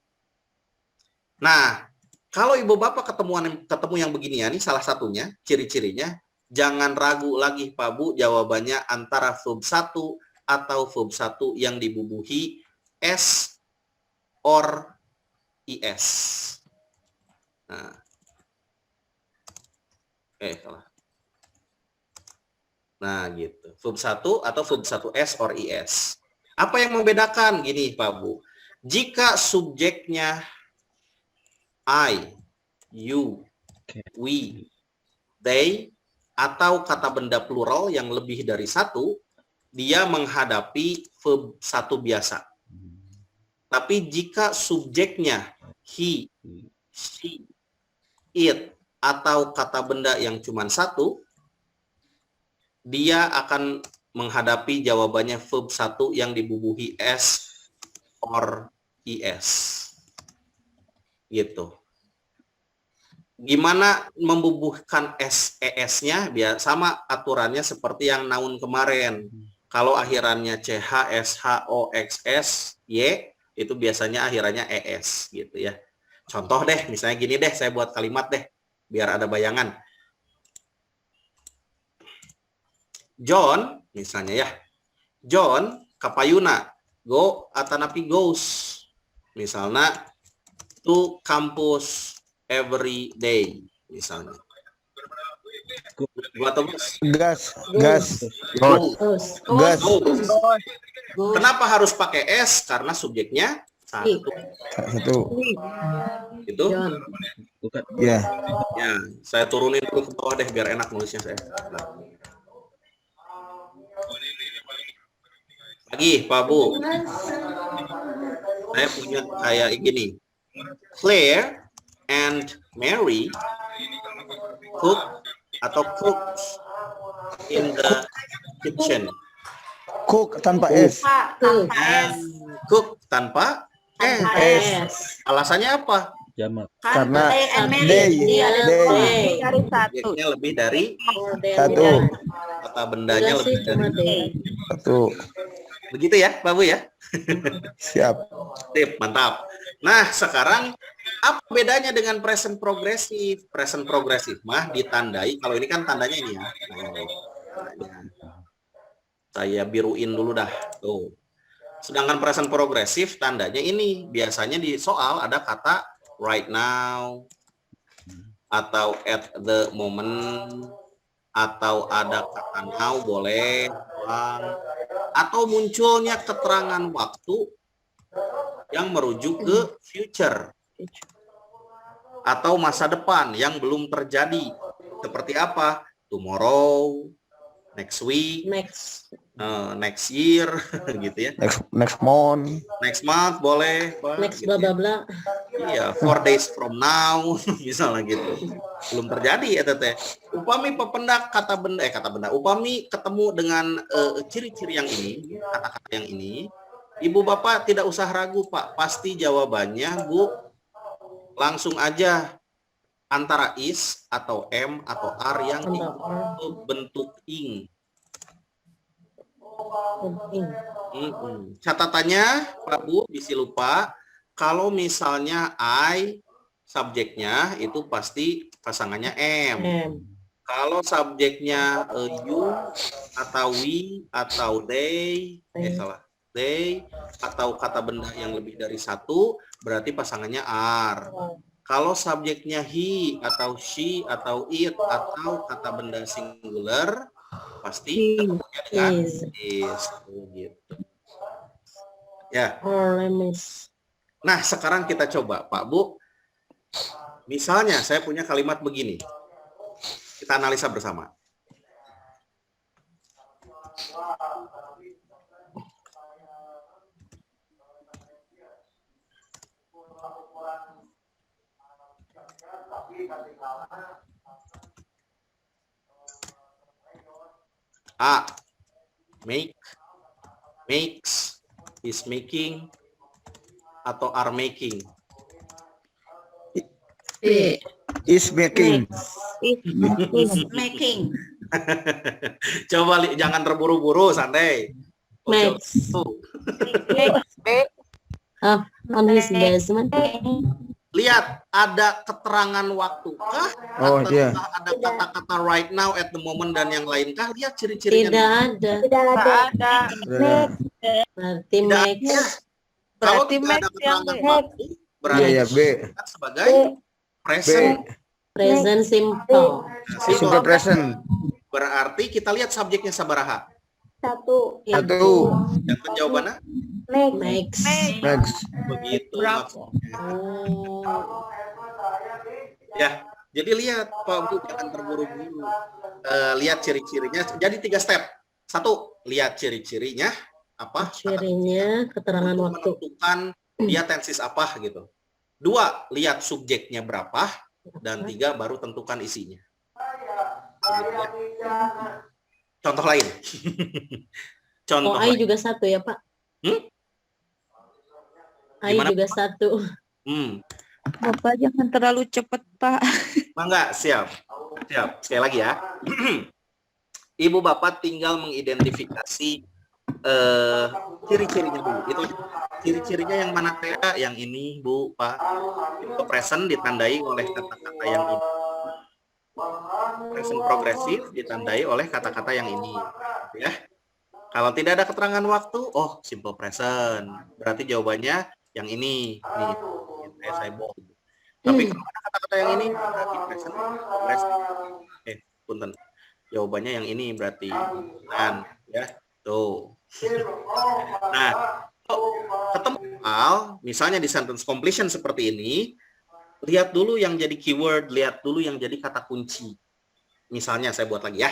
Nah, kalau ibu bapak ketemu yang beginian nih, salah satunya ciri-cirinya, jangan ragu lagi Pak Bu, jawabannya antara verb 1 atau verb 1 yang dibubuhi s or is. Nah. Salah. Nah, gitu. Verb 1 atau verb 1s or is. Apa yang membedakan? Gini, Pak Bu. Jika subjeknya I, you, we, they, atau kata benda plural yang lebih dari satu, dia menghadapi verb 1 biasa. Tapi jika subjeknya he, she, it, atau kata benda yang cuma satu, dia akan menghadapi jawabannya verb 1 yang dibubuhi s or is. Gitu. Gimana membubuhkan es-nya? Biar sama aturannya seperti yang noun kemarin. Kalau akhirannya ch, sh, o, x, s, y, itu biasanya akhirannya es gitu ya. Contoh deh, misalnya gini deh, saya buat kalimat deh, biar ada bayangan. John, misalnya ya. John kapayuna, go atanapi goes. Misalnya to campus every day, misalnya. Gua tebus. Gas, gas, Goes. gas. Goes. Goes. Kenapa harus pakai S? Karena subjeknya satu. Satu. Itu. John. Ya. Ya, saya turunin dulu ke bawah deh biar enak nulisnya saya. Lagi, Pak Bu. Saya punya kayak gini. Claire and Mary cook atau cooks in the kitchen. Cook tanpa S. Cook. Cook tanpa S. S. Alasannya apa? Jamak. Karena day, day. dari satu. Subjeknya lebih dari Satu. kata bendanya Enggak sih, lebih cuma dari. day. Satu. Begitu ya, Pak Bu ya? Siap. Tip, mantap. Nah, sekarang apa bedanya dengan present progresif? Present progresif mah ditandai, kalau ini kan tandanya ini ya. Nah, saya biruin dulu dah. Tuh. Sedangkan present progresif tandanya ini. Biasanya di soal ada kata right now, atau at the moment, atau ada kata now boleh, atau munculnya keterangan waktu yang merujuk ke future atau masa depan yang belum terjadi. Seperti apa? Tomorrow, next week, Next. next year, gitu ya. Next month. Next month boleh, Pak. Next Gitu bla ya. bla bla. Iya, 4 days from now, misalnya gitu. Belum terjadi ya teteh. Upami pependak kata benda, upami ketemu dengan ciri-ciri yang ini, kata-kata yang ini, Ibu Bapak tidak usah ragu Pak, pasti jawabannya Bu, langsung aja antara is atau m atau r yang bentuk ing. Catatannya Pak Bu, bisi lupa. Kalau misalnya I, subjeknya itu pasti pasangannya M. Kalau subjeknya you, atau we, atau they, they, atau kata benda yang lebih dari satu, berarti pasangannya are. Kalau subjeknya he, atau she, atau it, atau kata benda singular, pasti ketemunya dengan is. Gitu. Ya. Nah, sekarang kita coba, Pak Bu. Misalnya, saya punya kalimat begini. Kita analisa bersama. A. Make, makes, is making, atau are making. B. Is making. Making. Coba jangan terburu-buru, santai. Makes. On his basement. Lihat, ada keterangan waktu kah? Oh, iya. Ada kata-kata right now, at the moment, dan yang lain kah? Lihat ciri-cirinya. Tidak ada. Ada. Berarti Tidak makes. ada. Kalau Berarti tidak ada make yang keterangan make. waktu, berarti Iya, B. sebagai present. Present simple. Simple present. Berarti kita lihat subjeknya sabaraha. Satu. Dan penjawabannya Makes. Next. begitu Bravo. maksudnya. Ya, jadi lihat Pak Bu, jangan terburu-buru. Lihat ciri-cirinya. Jadi 3 step. 1, lihat ciri-cirinya apa? Cirinya keterangan Untuk waktu. menentukan dia tensis apa gitu. 2, lihat subjeknya berapa. Dan 3, baru tentukan isinya. Gitu ya. Contoh lain. Contoh Oh, I lain. juga 1 ya, Pak? I Gimana, juga 1. Bapak jangan terlalu cepat, Pak. Enggak, siap. Siap. Sekali lagi ya. Ibu Bapak tinggal mengidentifikasi ciri-cirinya dulu. Itu ciri-cirinya yang mana teh? Yang ini, Bu, Pak. Itu present ditandai oleh kata-kata yang ini. Present progresif ditandai oleh kata-kata yang ini. ya. Kalau tidak ada keterangan waktu, oh simple present. Berarti jawabannya yang ini. Nih, saya bold. Tapi kalau ada kata-kata yang ini, berarti present progressive. Punten. Jawabannya yang ini berarti. Dan, ya, tuh. Nah, ketemu hal, misalnya di sentence completion seperti ini, lihat dulu yang jadi keyword, lihat dulu yang jadi kata kunci. Misalnya saya buat lagi ya.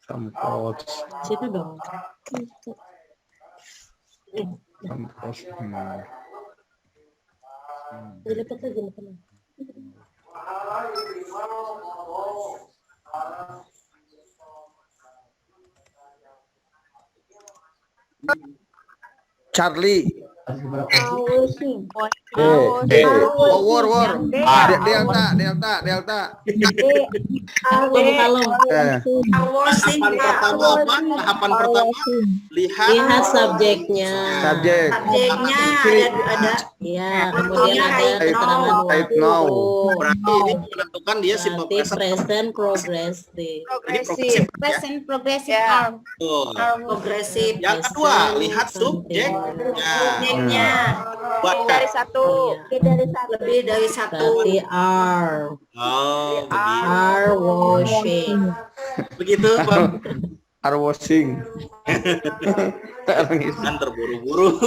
Some pots, Situ dong. some pots. Dilipat aja teman. Charlie. Housing. War. Delta. Kalem. Tahapan pertama, Lihat subjeknya. Subjek. Subjeknya ada Ya, kemudian ada keterangan Type waktu. now. berarti ini menentukan dia simple Berarti present. present progressive. Ini progresif. progressive, ya. Present progressive Ya. are. Tuh. Progresif. Yang kedua, lihat subjeknya. Subjeknya Baca. dari satu. Lebih dari satu. Berarti are. Oh, begitu. Are washing. Begitu, Bang. Are washing. Kan terburu-buru.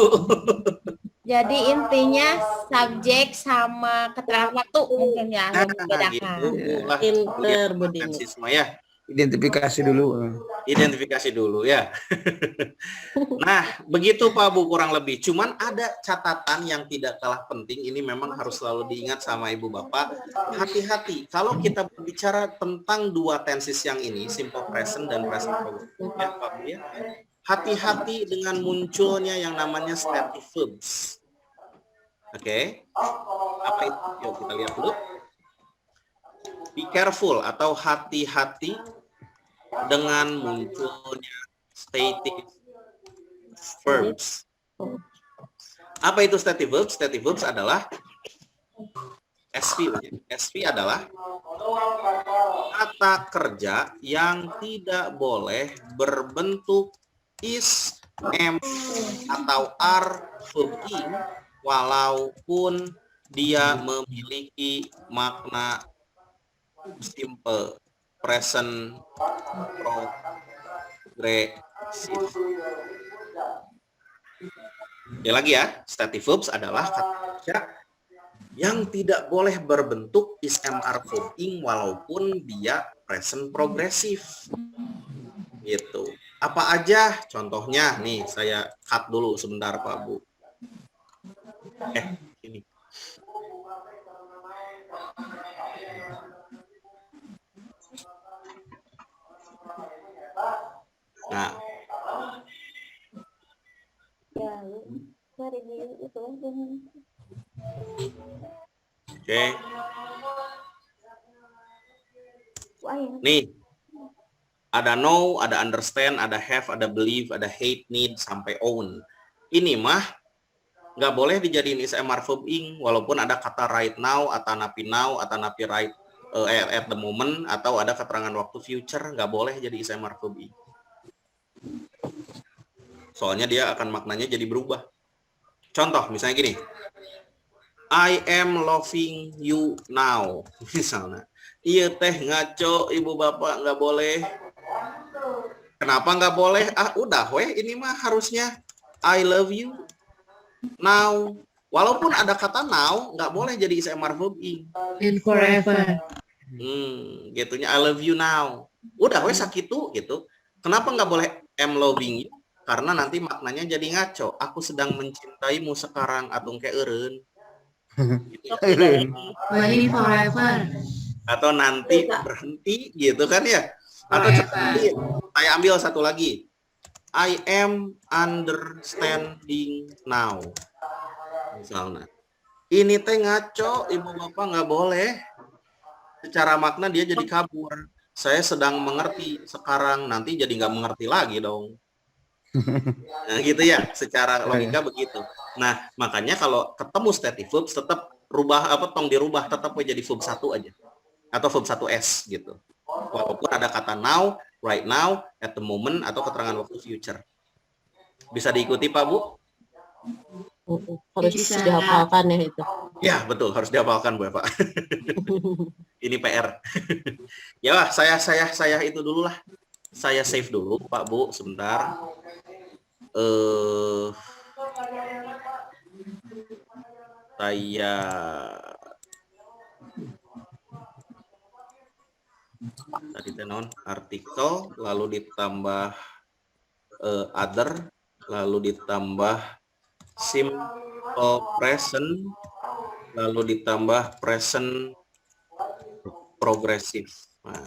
Jadi intinya subjek sama keterangan waktu mungkin ya yang membedakan. gitu. Lah, Pinter lihat Budini. siswa ya. Identifikasi dulu. Identifikasi dulu ya. Nah, begitu Pak Bu kurang lebih. Cuman ada catatan yang tidak kalah penting. Ini memang harus selalu diingat sama Ibu Bapak. Hati-hati. Kalau kita berbicara tentang dua tenses yang ini, simple present dan present progressive, ya Pak Bu ya. Hati-hati dengan munculnya yang namanya stative verbs. Oke. Apa itu? Yuk kita lihat dulu. Be careful atau hati-hati dengan munculnya stative verbs. Apa itu stative verbs? Stative verbs adalah SV. SV adalah kata kerja yang tidak boleh berbentuk is, am, atau are verb ing walaupun dia memiliki makna simple present progressive. Ya lagi ya, stative verbs adalah kata kerja yang tidak boleh berbentuk is, am, are verb ing walaupun dia present progressive. Gitu. Apa aja contohnya? Nih, saya cut dulu sebentar Pak Bu. Ini. Nah, oke. Nih, ada know, ada understand, ada have, ada believe, ada hate, need, sampai own. Ini mah nggak boleh dijadiin is, am, are verb ing, walaupun ada kata right now, atau napi right at the moment, atau ada keterangan waktu future, nggak boleh jadi is, am, are verb ing. Soalnya dia akan maknanya jadi berubah. Contoh, misalnya gini. I am loving you now. Misalnya. Iya teh ngaco, ibu bapak nggak boleh. Kenapa nggak boleh? Ah udah weh, ini mah harusnya I love you now. Walaupun ada kata now, nggak boleh jadi is, am, are verb ing. And forever. Gitunya I love you now. Udah weh sakitu gitu. Kenapa nggak boleh am loving you? Karena nanti maknanya jadi ngaco. Aku sedang mencintaimu sekarang atau kayak eureun. Gitu. Waiting forever. Atau nanti berhenti gitu kan ya. Atau saya ambil satu lagi. I am understanding now. Misalnya. Ini teh ngaco, ibu bapak nggak boleh. Secara makna dia jadi kabur. Saya sedang mengerti sekarang, nanti jadi nggak mengerti lagi dong. Nah, gitu ya, secara logika begitu. Nah, makanya kalau ketemu stative verbs tetap tong dirubah tetap jadi verb 1 aja. Atau verb 1s gitu. Walaupun ada kata now, right now, at the moment, atau keterangan waktu future. Bisa diikuti Pak Bu? Harus Bisa. dihafalkan ya itu. Ya, betul, harus dihafalkan Bu Pak. Ini PR. Ya lah, saya itu dulu lah. Saya save dulu Pak Bu, sebentar. Saya tadi tenon artikel, lalu ditambah other, lalu ditambah simple present, lalu ditambah present progressive. Nah,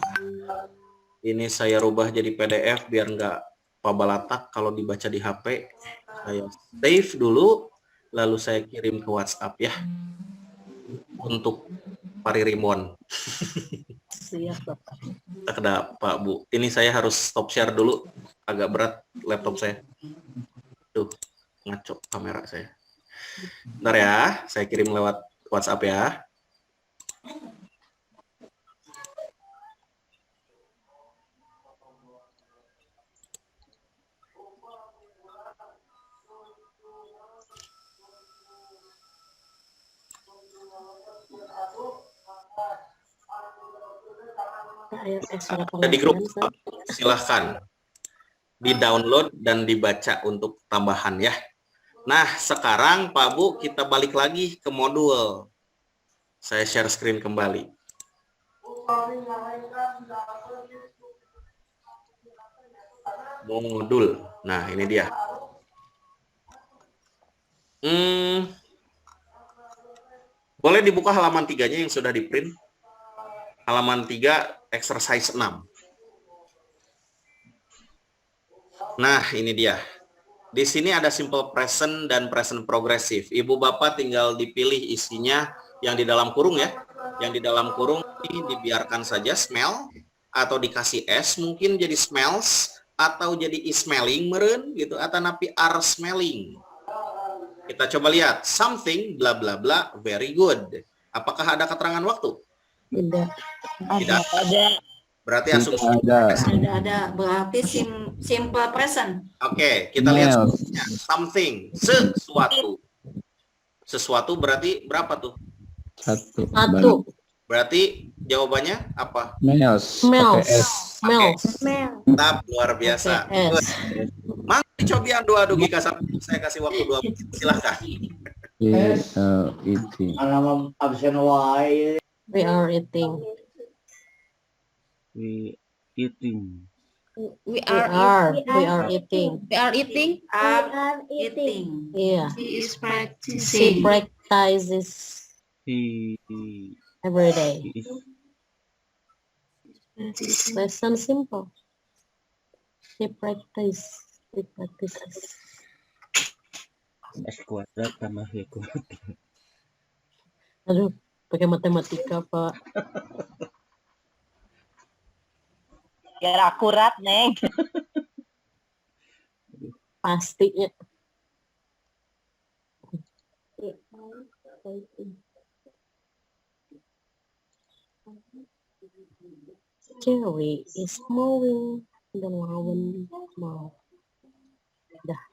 ini saya rubah jadi PDF biar nggak pabalatak kalau dibaca di HP. Saya save dulu, lalu saya kirim ke WhatsApp ya untuk Paririmon. Siap, Bapak. Ada Pak Bu. Ini saya harus stop share dulu. Agak berat laptop saya. Tuh, ngaco kamera saya. Bentar ya, saya kirim lewat WhatsApp ya. Ada di grup, silahkan di-download dan dibaca untuk tambahan ya. Nah, sekarang Pak Bu, kita balik lagi ke modul. Saya share screen kembali. Modul. Nah, ini dia. Boleh dibuka halaman 3-nya yang sudah di-print. Halaman 3, exercise 6. Nah, ini dia. Di sini ada simple present dan present progressive. Ibu Bapak tinggal dipilih isinya yang di dalam kurung ya. Yang di dalam kurung ini dibiarkan saja smell, atau dikasih S mungkin jadi smells, atau jadi is smelling meren gitu, atau napi are smelling. Kita coba lihat. Something bla bla bla very good. Apakah ada keterangan waktu? Tidak. Tidak ada. Berarti asumsi Ada. Berarti simple present. Oke, kita lihat selanjutnya. Something, sesuatu. Sesuatu berarti berapa tuh? Satu. Satu. Berarti jawabannya apa? Smells. Smells. Pakai S. Smells. Mantap, luar biasa. Pakai Good. S. Mang, cobian dua Gika, saya kasih waktu 2 menit. Silahkan. Eating. Alam absen wae. We are eating. We eating. We We are are eating. We are eating. Are eating. Iya. She is She practicing. practices He every day. is Lesson simple. She practices. S kuadrat tambah Y kuadrat. Aduh, pakai matematika, Pak. Biar akurat, Neng. Pastinya. Cherry is moving the lawn mall. Dah.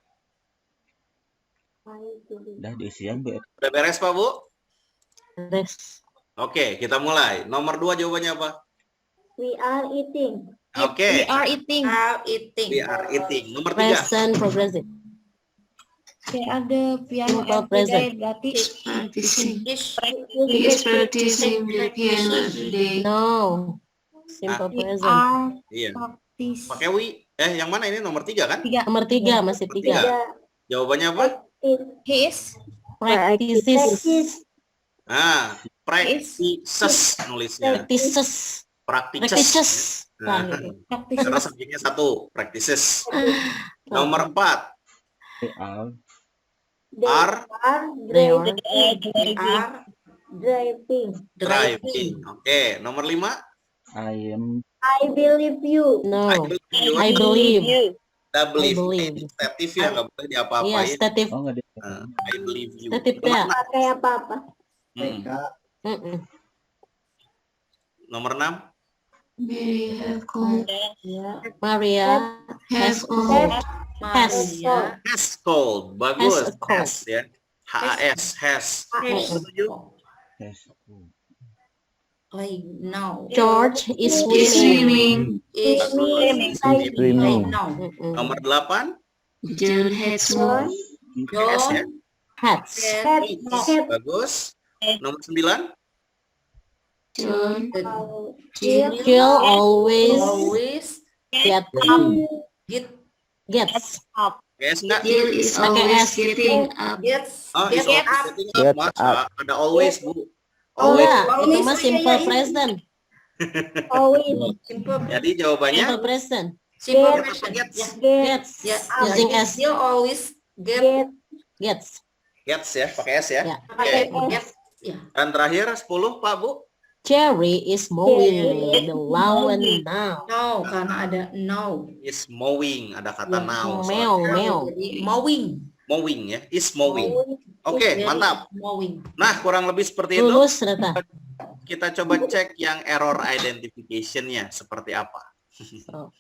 Dah diisian Bu. Udah beres Pak Bu? Res. Oke, kita mulai. Nomor 2 jawabannya apa? We are eating. Oke, We are eating. Are eating. we are eating. Nomor 3. Present progressive. Kayak ada piano Simple every day, present. berarti Practicing. He is practicing the piano every day. No. Simple we present. are Iya. practice. Pakai we. Yang mana ini nomor 3 kan? Nomor 3, masih 3. Jawabannya apa? He is Practices. Ah, practices nulisnya. Practices. Nah, practice. karena subjeknya 1, practices. Nomor 4, They are They are Are driving. driving. Oke, nomor 5, I am I believe you. no. I believe you. I believe. I believe. believe. Ini statif ya, nggak boleh Iya, diapa-apain. statif. Oh, nggak di. I believe you. Statif Nomor ya. enam. Pakai apa-apa. Mm-mm. Nomor 6. Mary have cold. Maria Have cold. has Has cold. Bagus. Has a cold. Has ya. HAS. Has. Setuju? Yes. I know. George is Is swimming. swimming. Is Swimming. I know. Mm-mm. Nomor 8. John has smoke. Has ya. Hats. Bagus. Nomor 9. John Jill always always get get gets. Yes enggak? Jill is Pakai always S. getting up. Oh, Get is always up. getting Get up. Masa up. ada always, Bu. Oh Always. ya, itu Always mah simple kayak ini. present. Always. Simple Jadi jawabannya Simple present. simple Get. present. Gets. Ya. Gets. Ya. Using S. Jill always get Get. Gets. gets ya, pakai S ya. Ya. pakai Oke. get. Dan terakhir 10, Pak, Bu. Jerry is mowing the lawn now. No, karena ada no. Is mowing, ada kata now. Meow, soalnya. meow. Jadi mowing. Mowing ya, is mowing. Oke, Jerry mantap. is Mowing. Nah, kurang lebih seperti itu. Lulus ternyata. Kita coba cek yang error identification-nya seperti apa. Oh.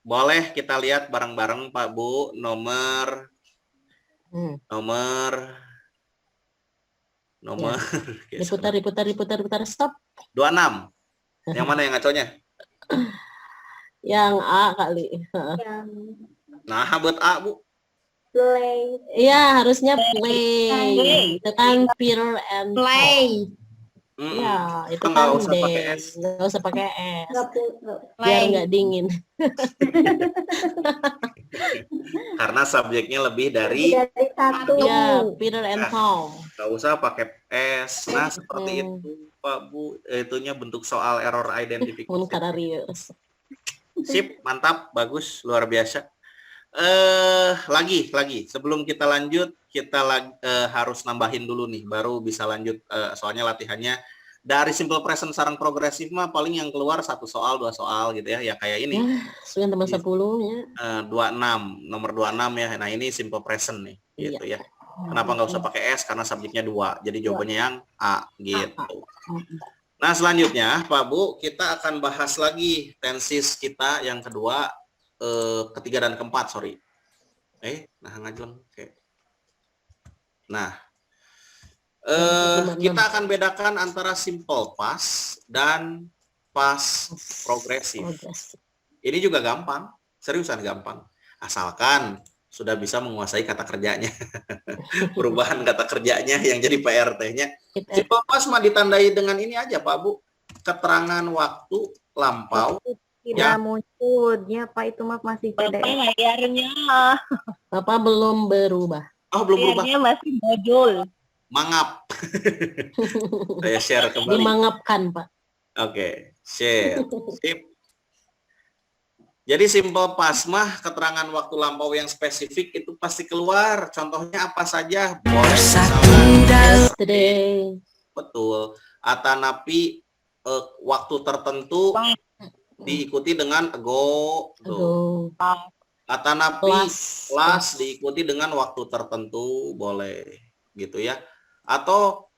Boleh kita lihat bareng-bareng, Pak, Bu, nomor Diputar. Stop. 26. Yang mana yang ngaconya? Yang A kali. Yang Nah, buat A, Bu. play. Iya, harusnya play. Itu kan Peter and Play. Mm-mm. Ya, itu Nggak kan usah pakai S. Nggak usah pakai S. Nggak pu- Biar nggak dingin. Karena subjeknya lebih dari dari satu. Ya, Peter and Tom. nggak usah pakai S. Nah, seperti Mm. itu, Pak, Bu. Itunya bentuk soal error identification. Munkararius. Sip, mantap, bagus, luar biasa. Lagi sebelum kita lanjut, kita harus nambahin dulu nih, baru bisa lanjut. Soalnya latihannya dari simple present sarang progresif mah paling yang keluar 1 soal, 2 soal gitu ya, ya kayak ini. Sudah teman 10 ya. 26, nomor 26 ya. Nah, ini simple present nih, gitu ya. Kenapa nggak usah pakai S? Karena subjeknya 2, jadi jawabannya yang A, gitu. Nah, selanjutnya, Pak, Bu, kita akan bahas lagi tenses kita yang kedua, ketiga dan keempat, sorry. Nah, ngajeng. Oke. Nah, kita akan bedakan antara simple past dan past progresif. Ini juga gampang, seriusan gampang. Asalkan sudah bisa menguasai kata kerjanya. Perubahan kata kerjanya yang jadi PRT-nya. Simple past mah ditandai dengan ini aja, Pak, Bu. Keterangan waktu lampau. Tidak Ya. munculnya Pak, itu mah masih PDF. Layarnya. Bapak belum berubah. Oh, belum berubah. masih modul. Mangap. Saya share kembali. Dimangapkan, Pak. Oke, share. Sip. Jadi simple past mah keterangan waktu lampau yang spesifik itu pasti keluar. Contohnya apa saja? Boleh misalnya, Yesterday. betul. Atanapi waktu tertentu diikuti dengan ago. Tuh. Ago. Atanapi Plus. kelas diikuti dengan waktu tertentu, boleh gitu ya. Atau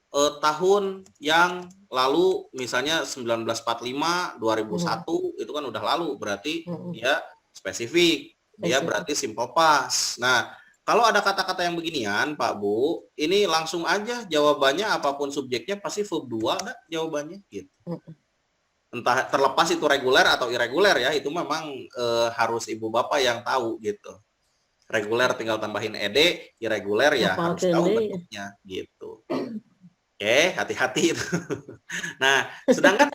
tahun yang lalu, misalnya 1945, 2001 itu kan udah lalu, berarti dia spesifik, dia berarti simple past. Nah, kalau ada kata-kata yang beginian, Pak, Bu, ini langsung aja jawabannya apapun subjeknya pasti verb 2 enggak jawabannya gitu. Entah terlepas itu reguler atau irreguler ya, itu memang harus ibu bapak yang tahu gitu. Reguler tinggal tambahin ed, irreguler ya Apa harus tahu ed? bentuknya gitu. Oke, hati-hati itu. Nah, sedangkan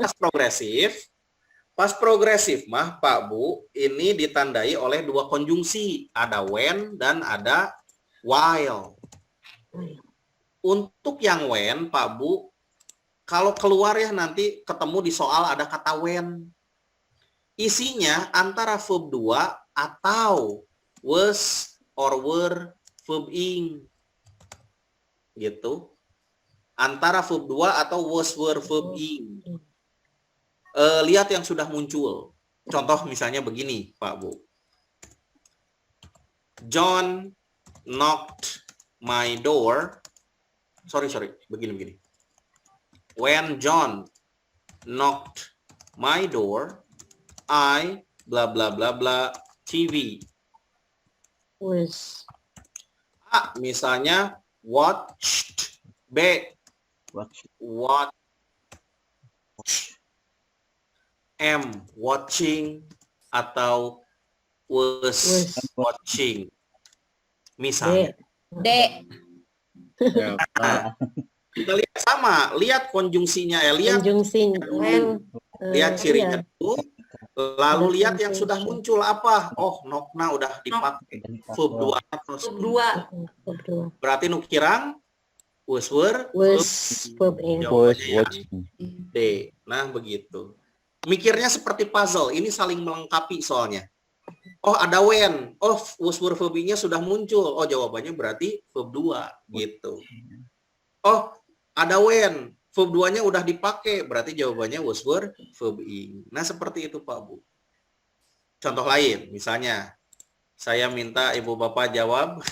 pas progresif mah, Pak, Bu, ini ditandai oleh 2 konjungsi, ada when dan ada while. Untuk yang when, Pak, Bu, kalau keluar ya nanti ketemu di soal ada kata when. Isinya antara verb 2 atau was or were verb ing. Gitu. Antara verb 2 atau was were verb ing. Lihat yang sudah muncul. Contoh misalnya begini, Pak, Bu. John knocked my door. Sorry, begini. When John knocked my door, I bla bla bla bla TV. Was. A, misalnya watched. B, watch. M, watching atau was watching. Misalnya. D. Kita lihat sama, lihat konjungsinya lihat Conjunction. lihat cirinya Iya. dulu, lalu lihat yang sudah muncul apa. Oh, nokna udah dipakai verb 2 terus. Verb 2. Berarti nukirang was were Was verb ing. Was jawabannya yang watching. D. Nah, begitu. Mikirnya seperti puzzle, ini saling melengkapi soalnya. Oh, ada when. Oh, was were verb ing-nya sudah muncul. Oh, jawabannya berarti verb 2 gitu. Oh, ada when. Verb 2-nya udah dipakai, berarti jawabannya was were verb ing. Nah, seperti itu Pak Bu. Contoh lain, misalnya saya minta Ibu Bapak jawab.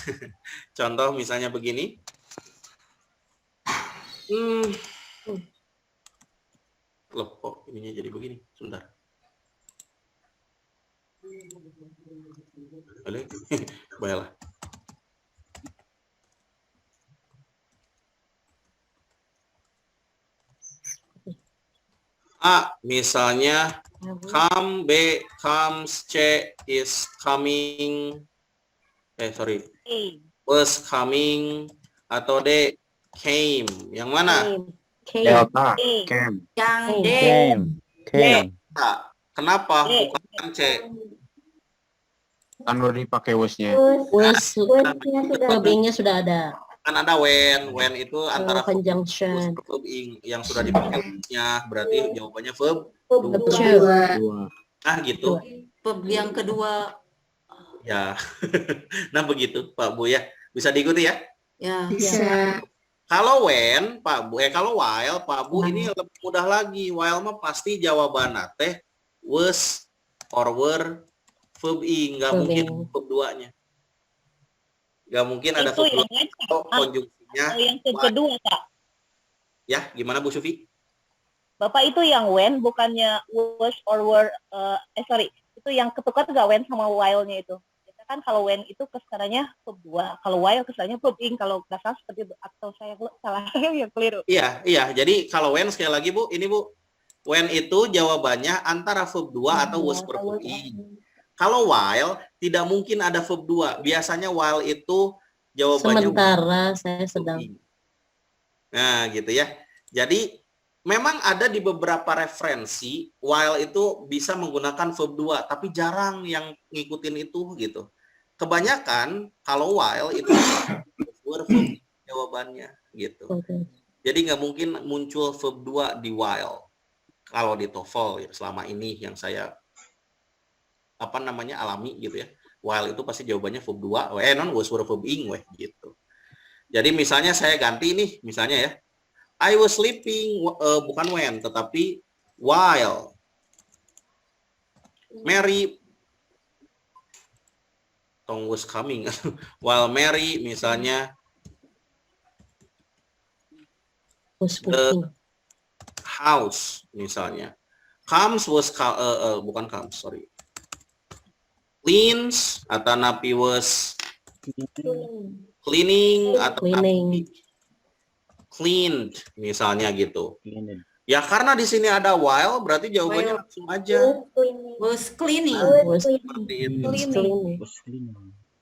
Contoh misalnya begini. Loh, kok ininya jadi begini? Sebentar. Boleh? Baiklah. A, misalnya come, B, comes, C, is coming, was coming, atau D, came. Yang mana? Delta. Came. Yang D. Came. A. Kenapa bukan C? Kan udah dipakai wasnya. Was. Was-nya sudah Verb ing-nya sudah ada. Kan ada when. When itu antara Conjunction. verb ing yang sudah dipakai-nya, berarti jawabannya verb. Verb 2. Dua. Nah, gitu. Verb yang kedua. Ya. Nah, begitu Pak Bu ya. Bisa diikuti ya? Ya. Bisa. Kalau when, Pak Bu, kalau while, Pak Bu ini lebih mudah lagi. While mah pasti jawabannya teh was or were verb ing, nggak Verb mungkin ing. verb 2-nya. Nggak mungkin ada Itu verb 2 yang atau konjungsinya. yang kedua, Kak. Ya, gimana Bu Sufi? Bapak itu yang when, bukannya was or were, sorry. Itu yang ketukar nggak when sama while-nya itu. Kita kan kalau when itu kesananya verb 2. Kalau while kesannya verb ing. Kalau nggak salah seperti itu. Atau saya salah yang keliru. Iya. Jadi kalau when sekali lagi Bu, ini Bu. When itu jawabannya antara verb 2 atau was verb ing. Kalau while tidak mungkin ada verb 2. Biasanya while itu jawabannya Sementara saya sedang. Nah, gitu ya. Jadi memang ada di beberapa referensi while itu bisa menggunakan verb 2, tapi jarang yang ngikutin itu gitu. Kebanyakan kalau while itu verb jawabannya gitu. Jadi nggak mungkin muncul verb 2 di while. Kalau di TOEFL ya, selama ini yang saya alami gitu ya. While itu pasti jawabannya verb 2, was were verb ing gitu. Jadi misalnya saya ganti nih, misalnya ya. I was sleeping, bukan when, tetapi while. Mary was coming. While Mary misalnya Was the cooking. house misalnya. Comes was bukan comes, sorry. Cleans atau napi was cleaning atau Cleaning. napi cleaned misalnya gitu. Ya karena di sini ada while berarti jawabannya langsung aja. Was cleaning. Was Seperti itu. cleaning.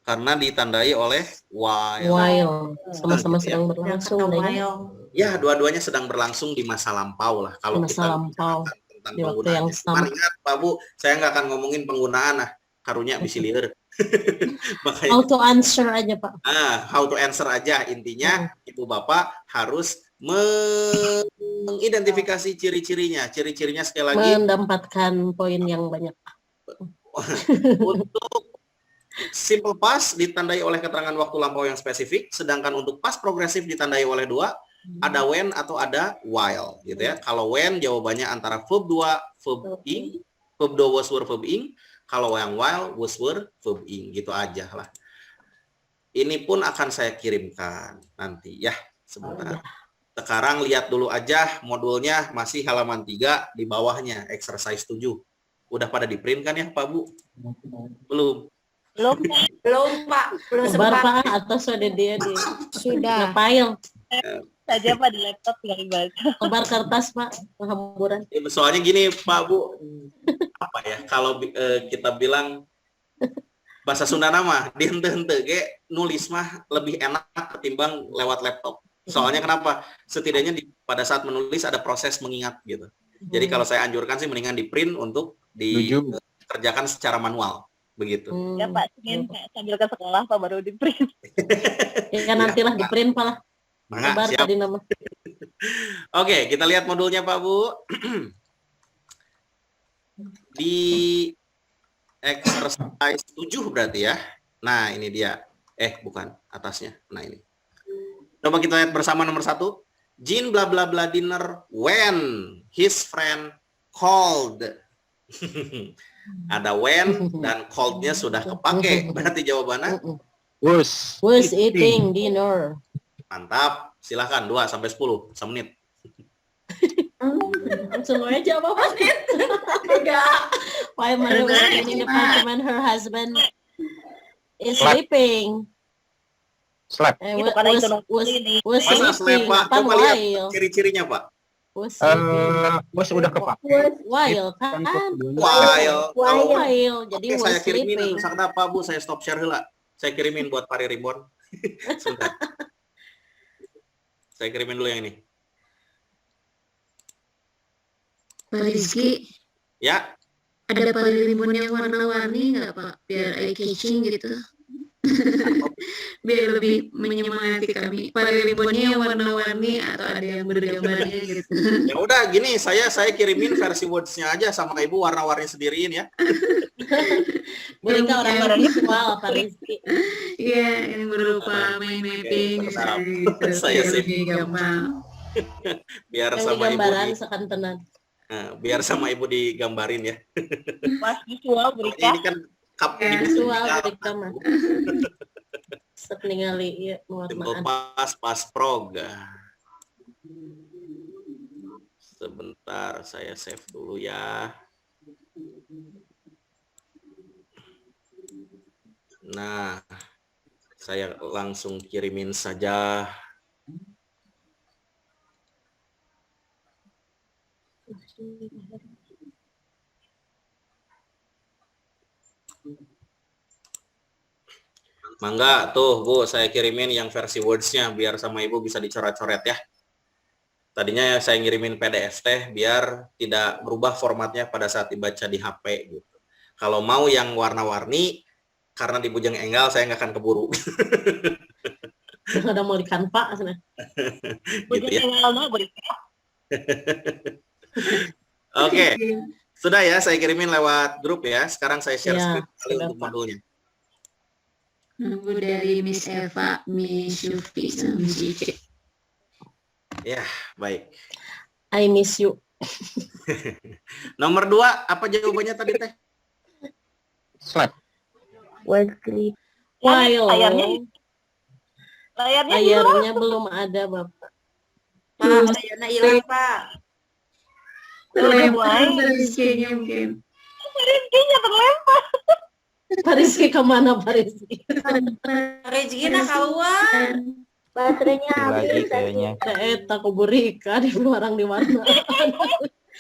Karena ditandai oleh while. While. Sama-sama Gitu ya. sedang Yang berlangsung. kata adanya. while. Ya, dua-duanya sedang berlangsung di masa lampau lah. Kalau Di masa kita lampau. tentang Di waktu penggunaan. yang Cuman sama. ingat Pak Bu, saya nggak akan ngomongin penggunaan karunya bisa liar. Makanya How to answer aja, Pak. how to answer aja intinya Ibu Bapak harus mengidentifikasi ciri-cirinya. Ciri-cirinya sekali lagi Mendapatkan poin yang banyak. untuk simple past ditandai oleh keterangan waktu lampau yang spesifik, sedangkan untuk past progresif ditandai oleh 2, ada when atau ada while gitu ya. Kalau when jawabannya antara verb 2 verb ing, verb 2 was were verb ing, kalau yang while was were verb ing, gitu aja lah. Ini pun akan saya kirimkan nanti ya, sebentar. Sekarang lihat dulu aja modulnya, masih halaman 3 di bawahnya, exercise 7. Udah pada di print kan ya Pak Bu? Belum? Belum Pak, belum Kabar sempat. Pak, atau sudah dia di Sudah. file. Saja Pak di laptop tinggal dibaca. Kabar kertas Pak, penghamburan. Soalnya gini Pak Bu, apa ya, kalau kita bilang bahasa Sunda nama, di hente-hente ge nulis mah lebih enak ketimbang lewat laptop. Soalnya kenapa? Setidaknya pada saat menulis ada proses mengingat gitu. Jadi kalau saya anjurkan sih mendingan di print untuk dikerjakan secara manual begitu. Ya Pak, ingin sambil ke sekolah Pak baru di print. Ya nantilah di print Pak lah. Mangga, Kabar siap. tadi nama. Oke, kita lihat modulnya Pak Bu. Di exercise 7 berarti ya. Nah, ini dia. Bukan, atasnya. Nah, ini. Coba kita lihat bersama nomor 1. Jean bla bla bla dinner when his friend called. Ada when dan called-nya sudah kepake. Berarti jawabannya Was eating dinner. mantap. Silahkan 2 sampai 10 semenit. Langsung aja Pak menit. While mother was cleaning the apartment, her husband is sleeping. slap. Itu karena itu Was Masa sleeping. Pak? Kan Coba lihat while. ciri-cirinya Pak. Was sleeping. Was udah kepake. While kan. While. Jadi Oke, was saya kirimin sleeping. sakda apa Bu, saya stop share heula. Saya kirimin buat Pari Ribbon. Sebentar. Saya kirimin dulu yang ini. Pak Rizky, Ya, ada Pari Ribbon yang warna-warni nggak Pak? Biar eye catching gitu. Biar lebih menyemangati kami. Pari Ribbonnya yang warna-warni atau ada yang bergambarnya gitu. ya udah gini, saya kirimin versi words-nya aja sama Ibu warna-warni sendiriin ya. Mereka orang visual Pak Rizky. Iya, yang berupa mind mapping, Tetap. gitu. Saya Biar sip. lebih gampang. Biar Yang sama Ibu gambaran sekantenan. biar sama Ibu digambarin ya. Mas visual berita. Ini kan cup Ya, di Visual mereka mah. Sepeninggali ya Simple warnaan. pas prog. Sebentar, saya save dulu ya. Nah, saya langsung kirimin saja. Mangga tuh Bu, saya kirimin yang versi words-nya biar sama Ibu bisa dicoret-coret ya. Tadinya saya ngirimin PDF teh biar tidak berubah formatnya pada saat dibaca di HP gitu. Kalau mau yang warna-warni, karena di Bujang Enggal saya nggak akan keburu. Ada mau di Canva sana. Gitu ya. Berita. Oke, sudah ya saya kirimin lewat grup ya. Sekarang saya share Ya, screen kali sudah, untuk Pak. modulnya. Nunggu dari Miss Eva, Miss Yufi, sama Miss Ice. Ya, baik. I miss you. Nomor 2, apa jawabannya tadi teh? Slap. Wesley. While Layarnya layarnya belum ada Bapak. Pak, layarnya hilang Pak. Terlempar Rizky-nya mungkin. Rizky-nya terlempar. Pak Rizky kemana Pak Rizky? Regina keluar. Baterainya habis. kayaknya. Eta kuburika di orang di warna.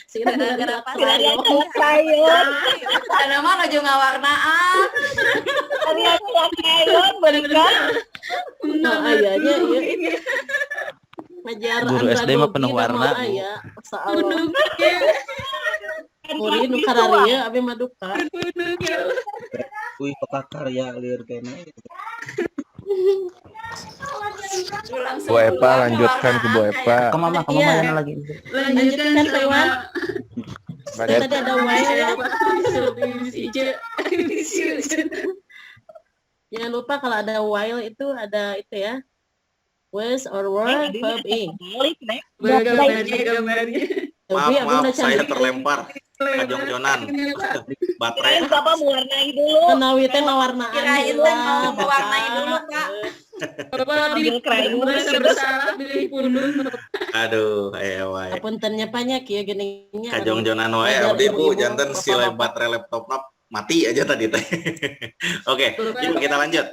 Sehingga Gara-gara pas Layarnya sayur. Karena mana juga warnaan. Layarnya sayur berita. Nah, ayahnya ya. Ngajar Guru SD mah penuh warna, Bu. Aya. Masyaallah. Muri nu kararieu abi mah duka. Kuy karya liur kene. Langsung Bu Epa, keluar lanjutkan ke Bu warnaan Epa. kayak- Kemana Iya. mana lagi? Lanjutkan Pak Iwan. Tadi ada while ya. Miss Ice. Miss Ice. Jangan lupa kalau ada while itu ada itu ya. Was or were verb in. Balik, Nek. Gambarnya. Maaf, saya terlempar. Kajong-jonan. Baterai. Kirain Bapak mewarnai dulu. Menawi teh ngawarnaan. Kirain teh mau mewarnai dulu Pak. Bapak Sambil crying. merasa bersalah pilih punun. Aduh, wae. Apuntennya banyak ya gininya. Kajong-jonan wae abdi Bu janten sila baterai laptopna mati aja tadi teh. Oke, yuk kita lanjut.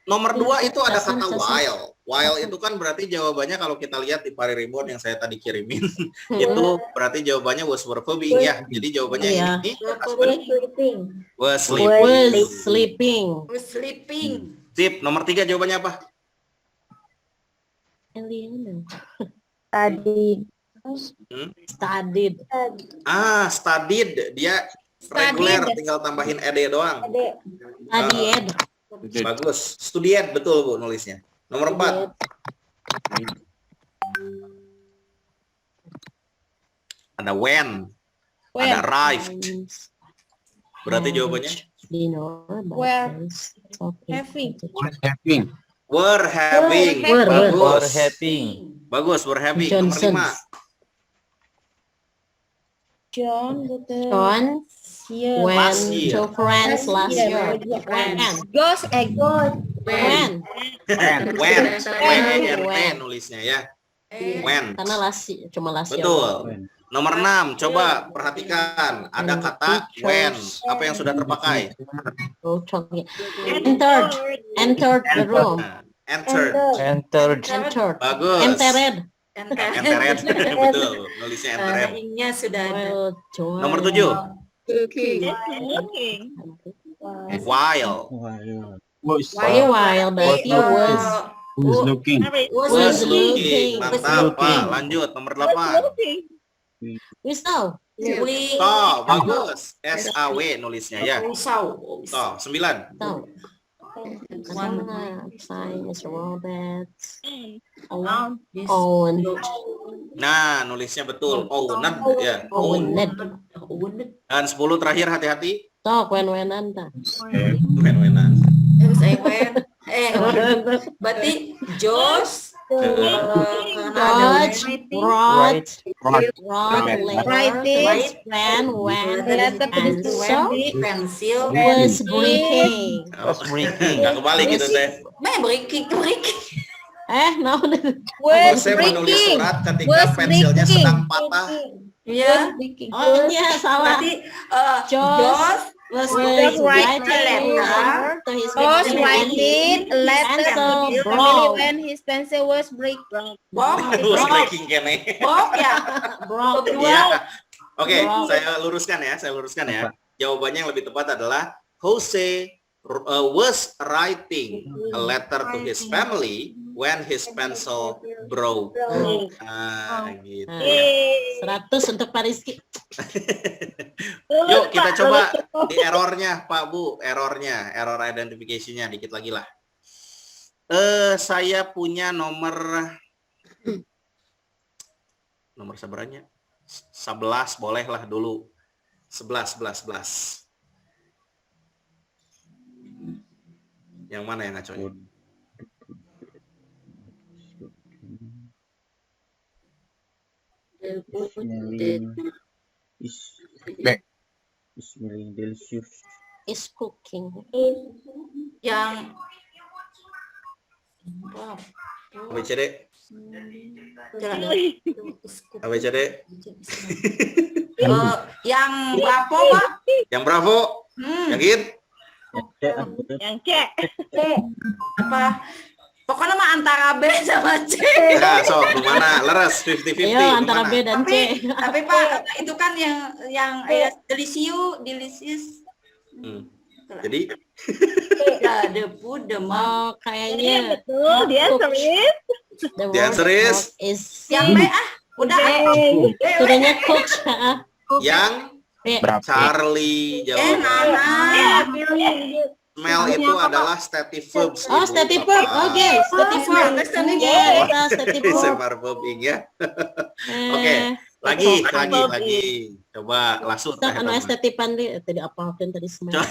Nomor 2 itu ada kata while. While itu kan berarti jawabannya kalau kita lihat di pari ribbon yang saya tadi kirimin itu berarti jawabannya was verbing ya. Jadi jawabannya Iya. ini Sleeping. was Was sleeping. sleeping. Sleeping. Sip, nomor 3 jawabannya apa? Eliana. Tadi. Studied. Studied. Dia reguler tinggal tambahin ed doang. Studied. Bagus. Studied betul Bu nulisnya. Nomor 4. Ada when. Ada arrived. Berarti jawabannya Dinner. Where? Having. Having. were having. Were. Or Bagus. having. Bagus, were having. Nomor Johnson. 5. John, John year. Last went year. to France last year. year. When? Goes goes. When? When nulisnya ya. When. Karena cuma last year. Betul. Nomor 6, coba perhatikan. Ada kata when. Apa yang sudah terpakai? Oh, contohnya. Entered the room. Nah, entered. Entered. Entered. Bagus. Entered. Entered. Betul. Nulisnya entered. Nya sudah ada. Well, John. Nomor 7. Looking. While. Was. While berarti was Who's looking? Was looking. looking. Mantap, Pak. Lanjut. Nomor 8. We saw. We Toh, bagus. SAW nulisnya ya. usau. Toh, 9. Tahu. Karena science robots own Nah, nulisnya betul. Owned ya. owned. Dan 10 terakhir hati-hati. Talk when-wenan ta. When-wenan. Berarti Josh George wrote letter Writing. to his friend when his pencil pensil was breaking. Was breaking. Nggak kebalik gitu teh. breaking. No. Was Jose menulis breaking. surat ketika Was pensilnya breaking. sedang patah. Ya. Oh iya salah. Berarti Josh was was writing writing letter to his Was family. writing a letter Pencil to his family broke. when his pencil was break. Bob, Was breaking kene. Bob ya. Broke. Iya. Oke, Wow. saya luruskan ya. Jawabannya yang lebih tepat adalah Jose was writing a letter to his family when his pencil broke. Gitu. 100 untuk Pak Rizky. Yuk kita coba di errornya Pak Bu, error identification-nya dikit lagi lah. Saya punya nomor seberanya? 11 bolehlah dulu. 11. Yang mana yang ngaconya? Smelling delicious. Is cooking. Yang ABCD. ABCD. yang Bravo, Pak. Yang Bravo. Yakin? Yang cek. Apa? Pokoknya mah antara B sama C. Ya, sok gimana? Leres 50-50. Ayo antara B dan C. Tapi Pak, itu kan yang delicious. Jadi Ada food, Oh, kayaknya Betul, dia serius. the answer is yang B udah. Sudahnya cook. yang B. Charlie jawab. Smell itu adalah stative verbs. Oh, Ibu, stative Bapak. verb. Oke, stative verb. Kita stative verb. Semar verbing ya. Oke, lagi. Coba lasut. Kita anu estetipan tadi apa tadi semua.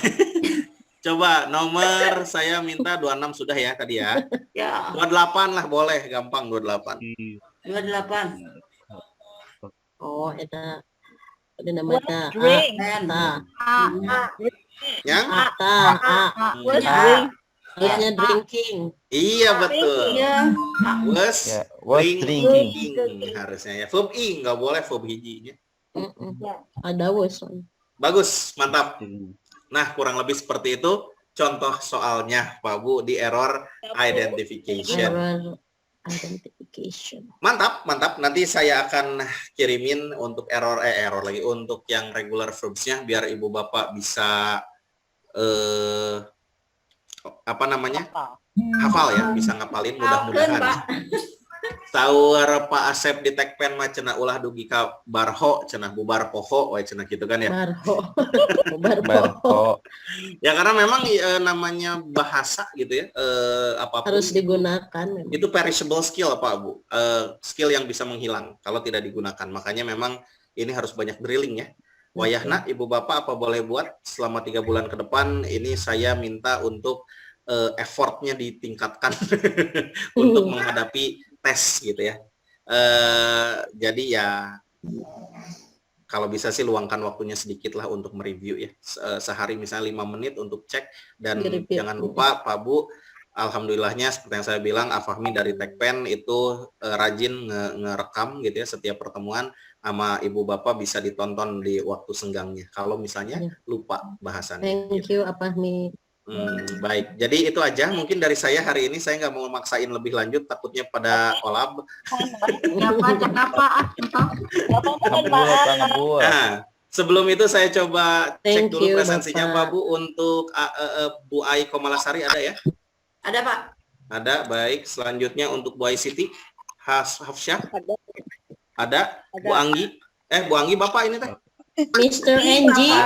Coba nomor saya minta 26 sudah ya tadi ya. Ya, 28 lah boleh, gampang 28. 28. Oh, eta ada nama eta. Drink. A. Yang A. Was drink. Harusnya drinking. Iya betul. Iya. Was Ya, was drinking. harusnya ya. Verb I nggak boleh verb hijinya. Ada was. Bagus, mantap. Nah, kurang lebih seperti itu contoh soalnya, Pak Bu, di error identification. Error identification. Mantap, mantap. Nanti saya akan kirimin untuk error lagi untuk yang regular verbs-nya biar Ibu Bapak bisa apa namanya? Hafal ya, bisa ngapalin mudah-mudahan. Saur Pak Asep di Tekpen mah cenah ulah dugi ka barho cenah bubar poho we cenah gitu kan ya. Barho. Barho. Ya karena memang namanya bahasa gitu ya, apapun Harus digunakan memang. itu perishable skill Pak Bu. Skill yang bisa menghilang kalau tidak digunakan. Makanya memang ini harus banyak drilling ya. Wayahna Ibu Bapak apa boleh buat selama 3 bulan ke depan ini saya minta untuk effortnya ditingkatkan untuk menghadapi tes gitu ya. Jadi ya kalau bisa sih luangkan waktunya sedikit lah untuk mereview ya. Sehari misalnya 5 menit untuk cek dan jangan lupa Pak Bu, alhamdulillahnya seperti yang saya bilang Afahmi dari Tekpen itu rajin ngerekam gitu ya setiap pertemuan sama Ibu Bapak bisa ditonton di waktu senggangnya. Kalau misalnya lupa bahasannya. Thank you Afahmi. Baik, jadi itu aja mungkin dari saya hari ini. Saya nggak mau memaksain lebih lanjut, takutnya pada kolab. Nah, sebelum itu saya coba cek dulu presensinya Pak Bu untuk Bu Ai Komalasari ada ya? Ada Pak. Ada, baik. Selanjutnya untuk Bu Ai Siti Hafsyah ada. Bu Anggi. Bu Anggi Bapak ini teh. Mr. Angie.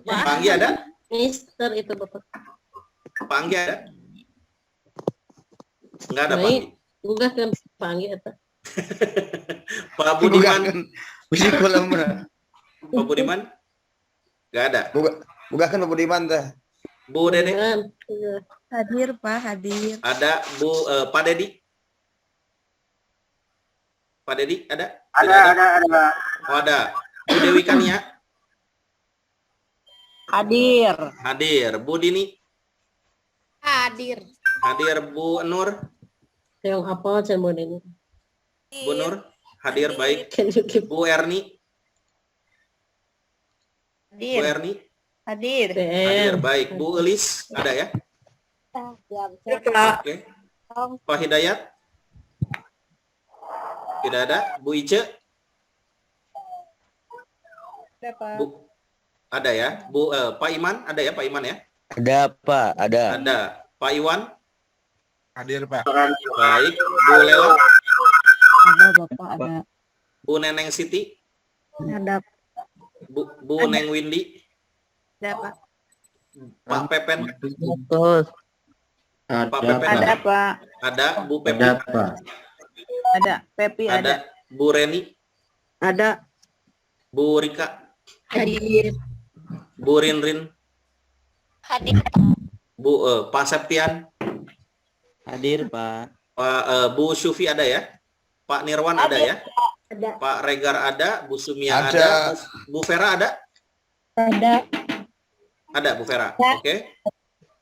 Pak Anggi ada? Mister itu Bapak. Pak Anggi ada? Enggak ada Pak Anggi. Enggak kan Pak Anggi eta. Pak Budiman. Bisi kolam Pak Budiman? Enggak ada. Bukan Pak Budiman teh. Bu Dede? Hadir Pak, hadir. Ada Bu Pak Dedi? Pak Dedi ada? Ada. Oh ada. Bu Dewi Kania? Hadir. Bu Dini? Hadir. Hadir. Bu Nur? Yang apa cemon ini? Bu Nur? Hadir, baik. Can you give Bu Erni? Bu Erni? Hadir. Hadir, baik. Bu Elis? Ada ya? Oke. Pak Hidayat? Tidak ada. Bu Ice? Bu, ada ya. Bu Pak Iman? Ada ya Pak Iman ya? Ada Pak, ada. Ada. Pak Iwan? Hadir Pak. Baik. Bu Lela? Ada Bapak, ada. Bu Neneng Siti? Ada. Bu Neng Windy? Ada Pak. Pak Pepen? Pak Pepen Ada Pak. Ada. Bu Pepi? Ada. Pepi ada. Bu Reni? Ada. Bu Rika? Hadir. Bu Rinrin? Hadir. Bu Pak Septian? Hadir Pak. Pak Bu Syufi ada ya? Pak Nirwan ada ya? Ada. Pak Regar ada? Bu Sumia ada? Bu Vera ada? Ada. Ada Bu Vera. Oke.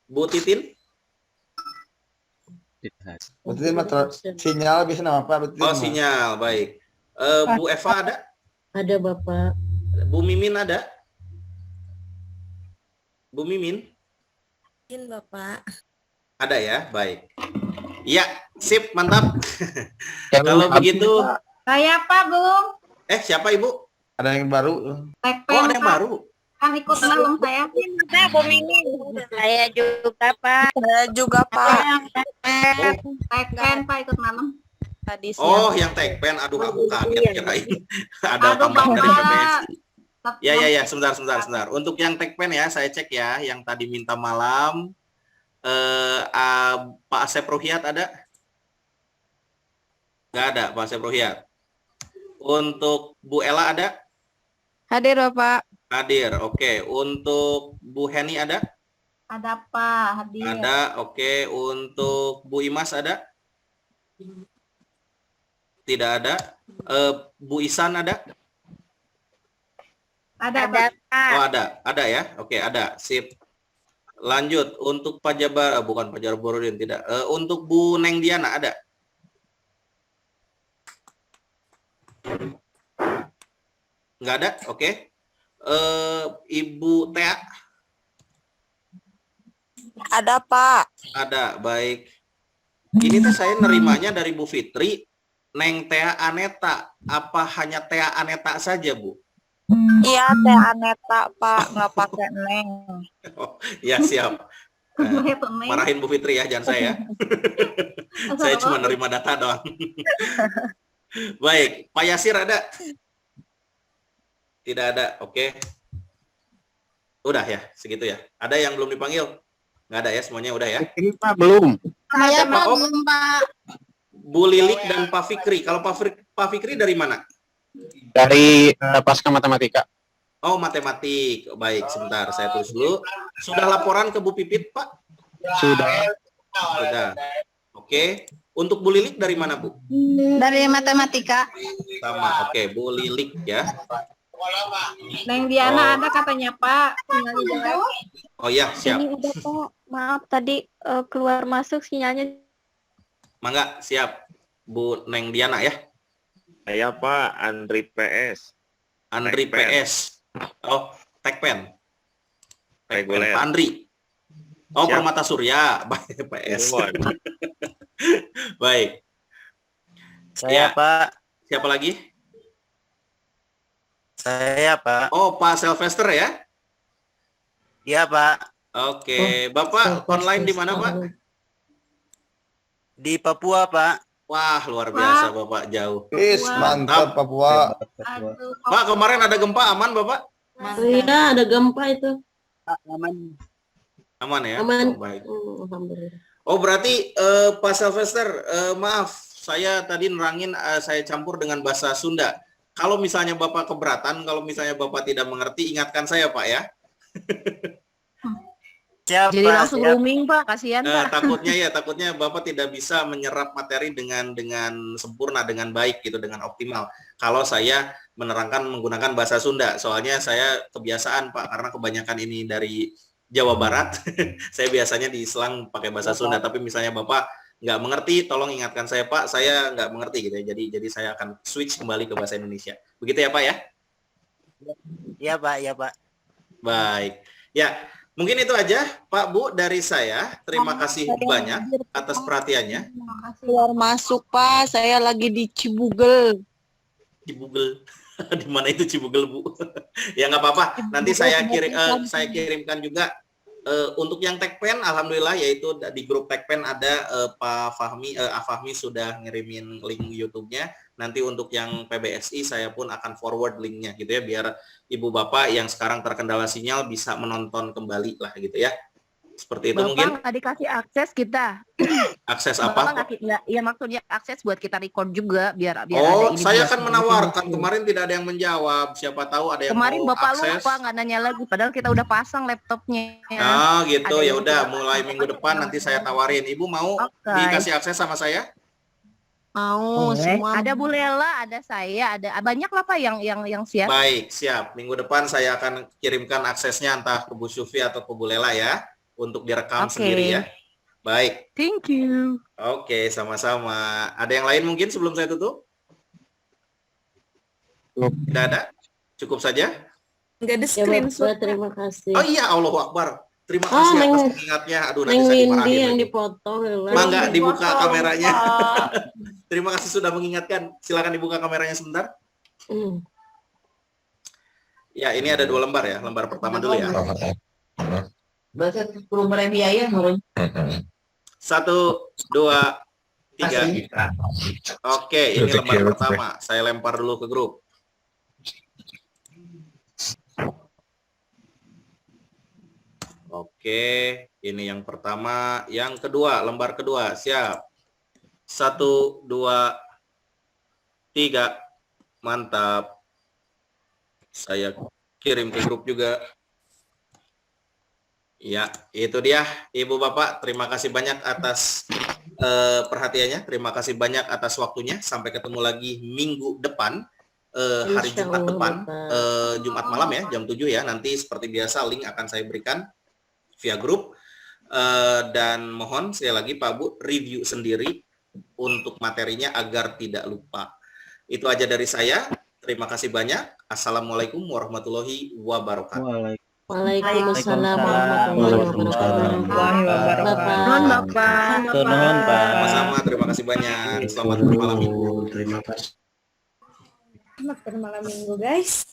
Bu Titin? Betul sinyal bisa nama Pak? Oh sinyal, baik. Bu Eva ada? ada Bapak. Bu Mimin ada? Bu Mimin? Bapak. Ada ya, baik. Iya, sip, mantap. Kalau begitu, Saya Pak, Bung. siapa Ibu? Ada yang baru. Tekpen, Oh, ada yang Pak. baru. Kan ikut malam saya. Saya juga Pak. Saya juga Pak. Tekpen, Pak, ikut malam. Tadi Oh, yang Tekpen. Aduh, aku kaget kirain. Ada Aduh, tambahan dari Bapak. PBS. Ya, sebentar. Untuk yang Tekpen ya, saya cek ya. Yang tadi minta malam, Pak Asep Rohiat ada? Nggak ada, Pak Asep Rohiat. Untuk Bu Ella ada? hadir Bapak. Hadir, oke. Untuk Bu Heni ada? Ada Pak, hadir. Ada, oke. Untuk Bu Imas ada? Tidak ada. Bu Isan ada? Ada Pak. Oh ada ya? Oke ada, sip. Lanjut untuk bukan Pak Jabarudin, tidak. Untuk Bu Neng Diana ada? Nggak ada, oke. Ibu Tea Ada, Pak. ada, baik. Ini tuh saya nerimanya dari Bu Fitri, Neng Tea Aneta. Apa hanya Tea Aneta saja, Bu? Iya, Teh Aneta, Pak. Nggak pakai Neng. Oh, ya siap. Marahin Bu Fitri ya, jangan saya. Saya cuma nerima data doang. Baik, Pak Yasir ada? Tidak ada, oke. Udah ya, segitu ya. Ada yang belum dipanggil? Nggak ada ya, semuanya udah ya. Ini Pak belum. Saya Pak, belum, Pak. Bu Lilik dan Pak Fikri. Kalau Pak Fikri dari mana? Dari Pasca Matematika. Oh, matematik. Baik, sebentar. Saya tulis dulu. Sudah laporan ke Bu Pipit, Pak? Sudah. Sudah. Oke. Untuk Bu Lilik dari mana, Bu? Dari matematika. Sama. Oke, Bu Lilik ya. Neng Diana Oh. ada katanya, Pak. Sinyalnya jelek. Oh iya, siap. Ini udah, Pak. Maaf, tadi keluar masuk sinyalnya. Mangga, siap. Bu Neng Diana ya. Saya Pak Andri PS. Andri Tekpen. PS. Oh, Tekpen. Tekpen. Reguler. Pak Andri. Oh, Siap. Permata Surya. Baik, PS. Waduh. Baik. Saya, Ya. Pak. Siapa lagi? Saya, Pak. Oh, Pak Sylvester ya. Iya, Pak. Oke, Bapak online di mana, Pak? Di Papua, Pak. Wah, luar biasa Bapak jauh. Mantap Papua. Aduh, Pak, kemarin ada gempa aman, Bapak? Iya, ada gempa itu. Aman. Aman ya? Aman. Oh, baik. Alhamdulillah. Oh, berarti Pak Sylvester, maaf, saya tadi nerangin saya campur dengan bahasa Sunda. Kalau misalnya Bapak keberatan, kalau misalnya Bapak tidak mengerti, ingatkan saya, Pak ya. Siap, Jadi Pak. langsung Siap. rooming, Pak. Kasihan, Pak. Takutnya Bapak tidak bisa menyerap materi dengan sempurna, dengan baik gitu, dengan optimal. Kalau saya menerangkan menggunakan bahasa Sunda, soalnya saya kebiasaan, Pak, karena kebanyakan ini dari Jawa Barat. Saya biasanya di Selang pakai bahasa Sunda, tapi misalnya Bapak nggak mengerti, tolong ingatkan saya, Pak, saya nggak mengerti gitu ya. Jadi saya akan switch kembali ke bahasa Indonesia. Begitu ya, Pak ya? Iya, Pak. Iya, Pak. Baik. Ya, mungkin itu aja, Pak, Bu, dari saya. Terima kasih banyak atas perhatiannya. Keluar masuk, Pak. Saya lagi di Cibugel. Cibugel. Di mana itu Cibugel, Bu? Ya nggak apa-apa. Nanti saya kirimkan juga untuk yang Tekpen, alhamdulillah, yaitu di grup Tekpen ada Pak Fahmi, Fahmi sudah ngirimin link YouTube-nya. Nanti untuk yang PBSI saya pun akan forward linknya gitu ya, biar ibu bapak yang sekarang terkendala sinyal bisa menonton kembali lah gitu ya. Seperti itu. Bapak mungkin nggak dikasih akses kita. akses Bapak apa? nggak, ya maksudnya akses buat kita record juga biar ada Oh, ini saya juga. kan menawarkan, kemarin tidak ada yang menjawab. Siapa tahu ada yang Kemarin mau Bapak akses. lupa nggak nanya lagi, padahal kita udah pasang laptopnya. Oh gitu, Ada ya yang udah tidak. mulai minggu depan nanti saya tawarin. Ibu mau Oke. dikasih akses sama saya? Mau semua. Ada Bu Lela, ada saya, ada banyak lah Pak yang siap. Baik, siap. Minggu depan saya akan kirimkan aksesnya entah ke Bu Syufi atau ke Bu Lela ya, untuk direkam Oke. sendiri ya. Baik. Thank you. Oke, sama-sama. Ada yang lain mungkin sebelum saya tutup? Tidak ada? Cukup saja? Nggak ada Ya screenshot. Bapak, terima kasih. Oh iya, Allahu Akbar. Terima kasih Neng- atas pengingatnya. Aduh, nanti Neng saya Windy dimarahin yang lagi. dipotong. Mangga dibuka Dipotong, kameranya. Pak. Terima kasih sudah mengingatkan. Silakan dibuka kameranya sebentar. Hmm. Ya, ini ada 2 lembar ya. Lembar pertama dulu ya. Bahasa belum biaya 1, 2, 3. Oke, ini lembar pertama. Saya lempar dulu ke grup. Oke, ini yang pertama. Yang kedua, lembar kedua. Siap. 1, 2, 3. Mantap. Saya kirim ke grup juga. Ya, itu dia Ibu Bapak. Terima kasih banyak atas perhatiannya. Terima kasih banyak atas waktunya. Sampai ketemu lagi minggu depan. Hari Insya Jumat Allah, depan. Bapak. Jumat malam ya, jam 7 ya. Nanti seperti biasa link akan saya berikan. via grup. Dan mohon sekali lagi Pak Bu review sendiri untuk materinya agar tidak lupa. Itu aja dari saya. Terima kasih banyak. Assalamualaikum warahmatullahi wabarakatuh. Waalaikumsalam warahmatullahi wabarakatuh. Nuhun Bapak. Nuhun, Pak. Sama-sama, terima kasih banyak. Selamat bermalam minggu. Terima kasih. Selamat bermalam minggu guys.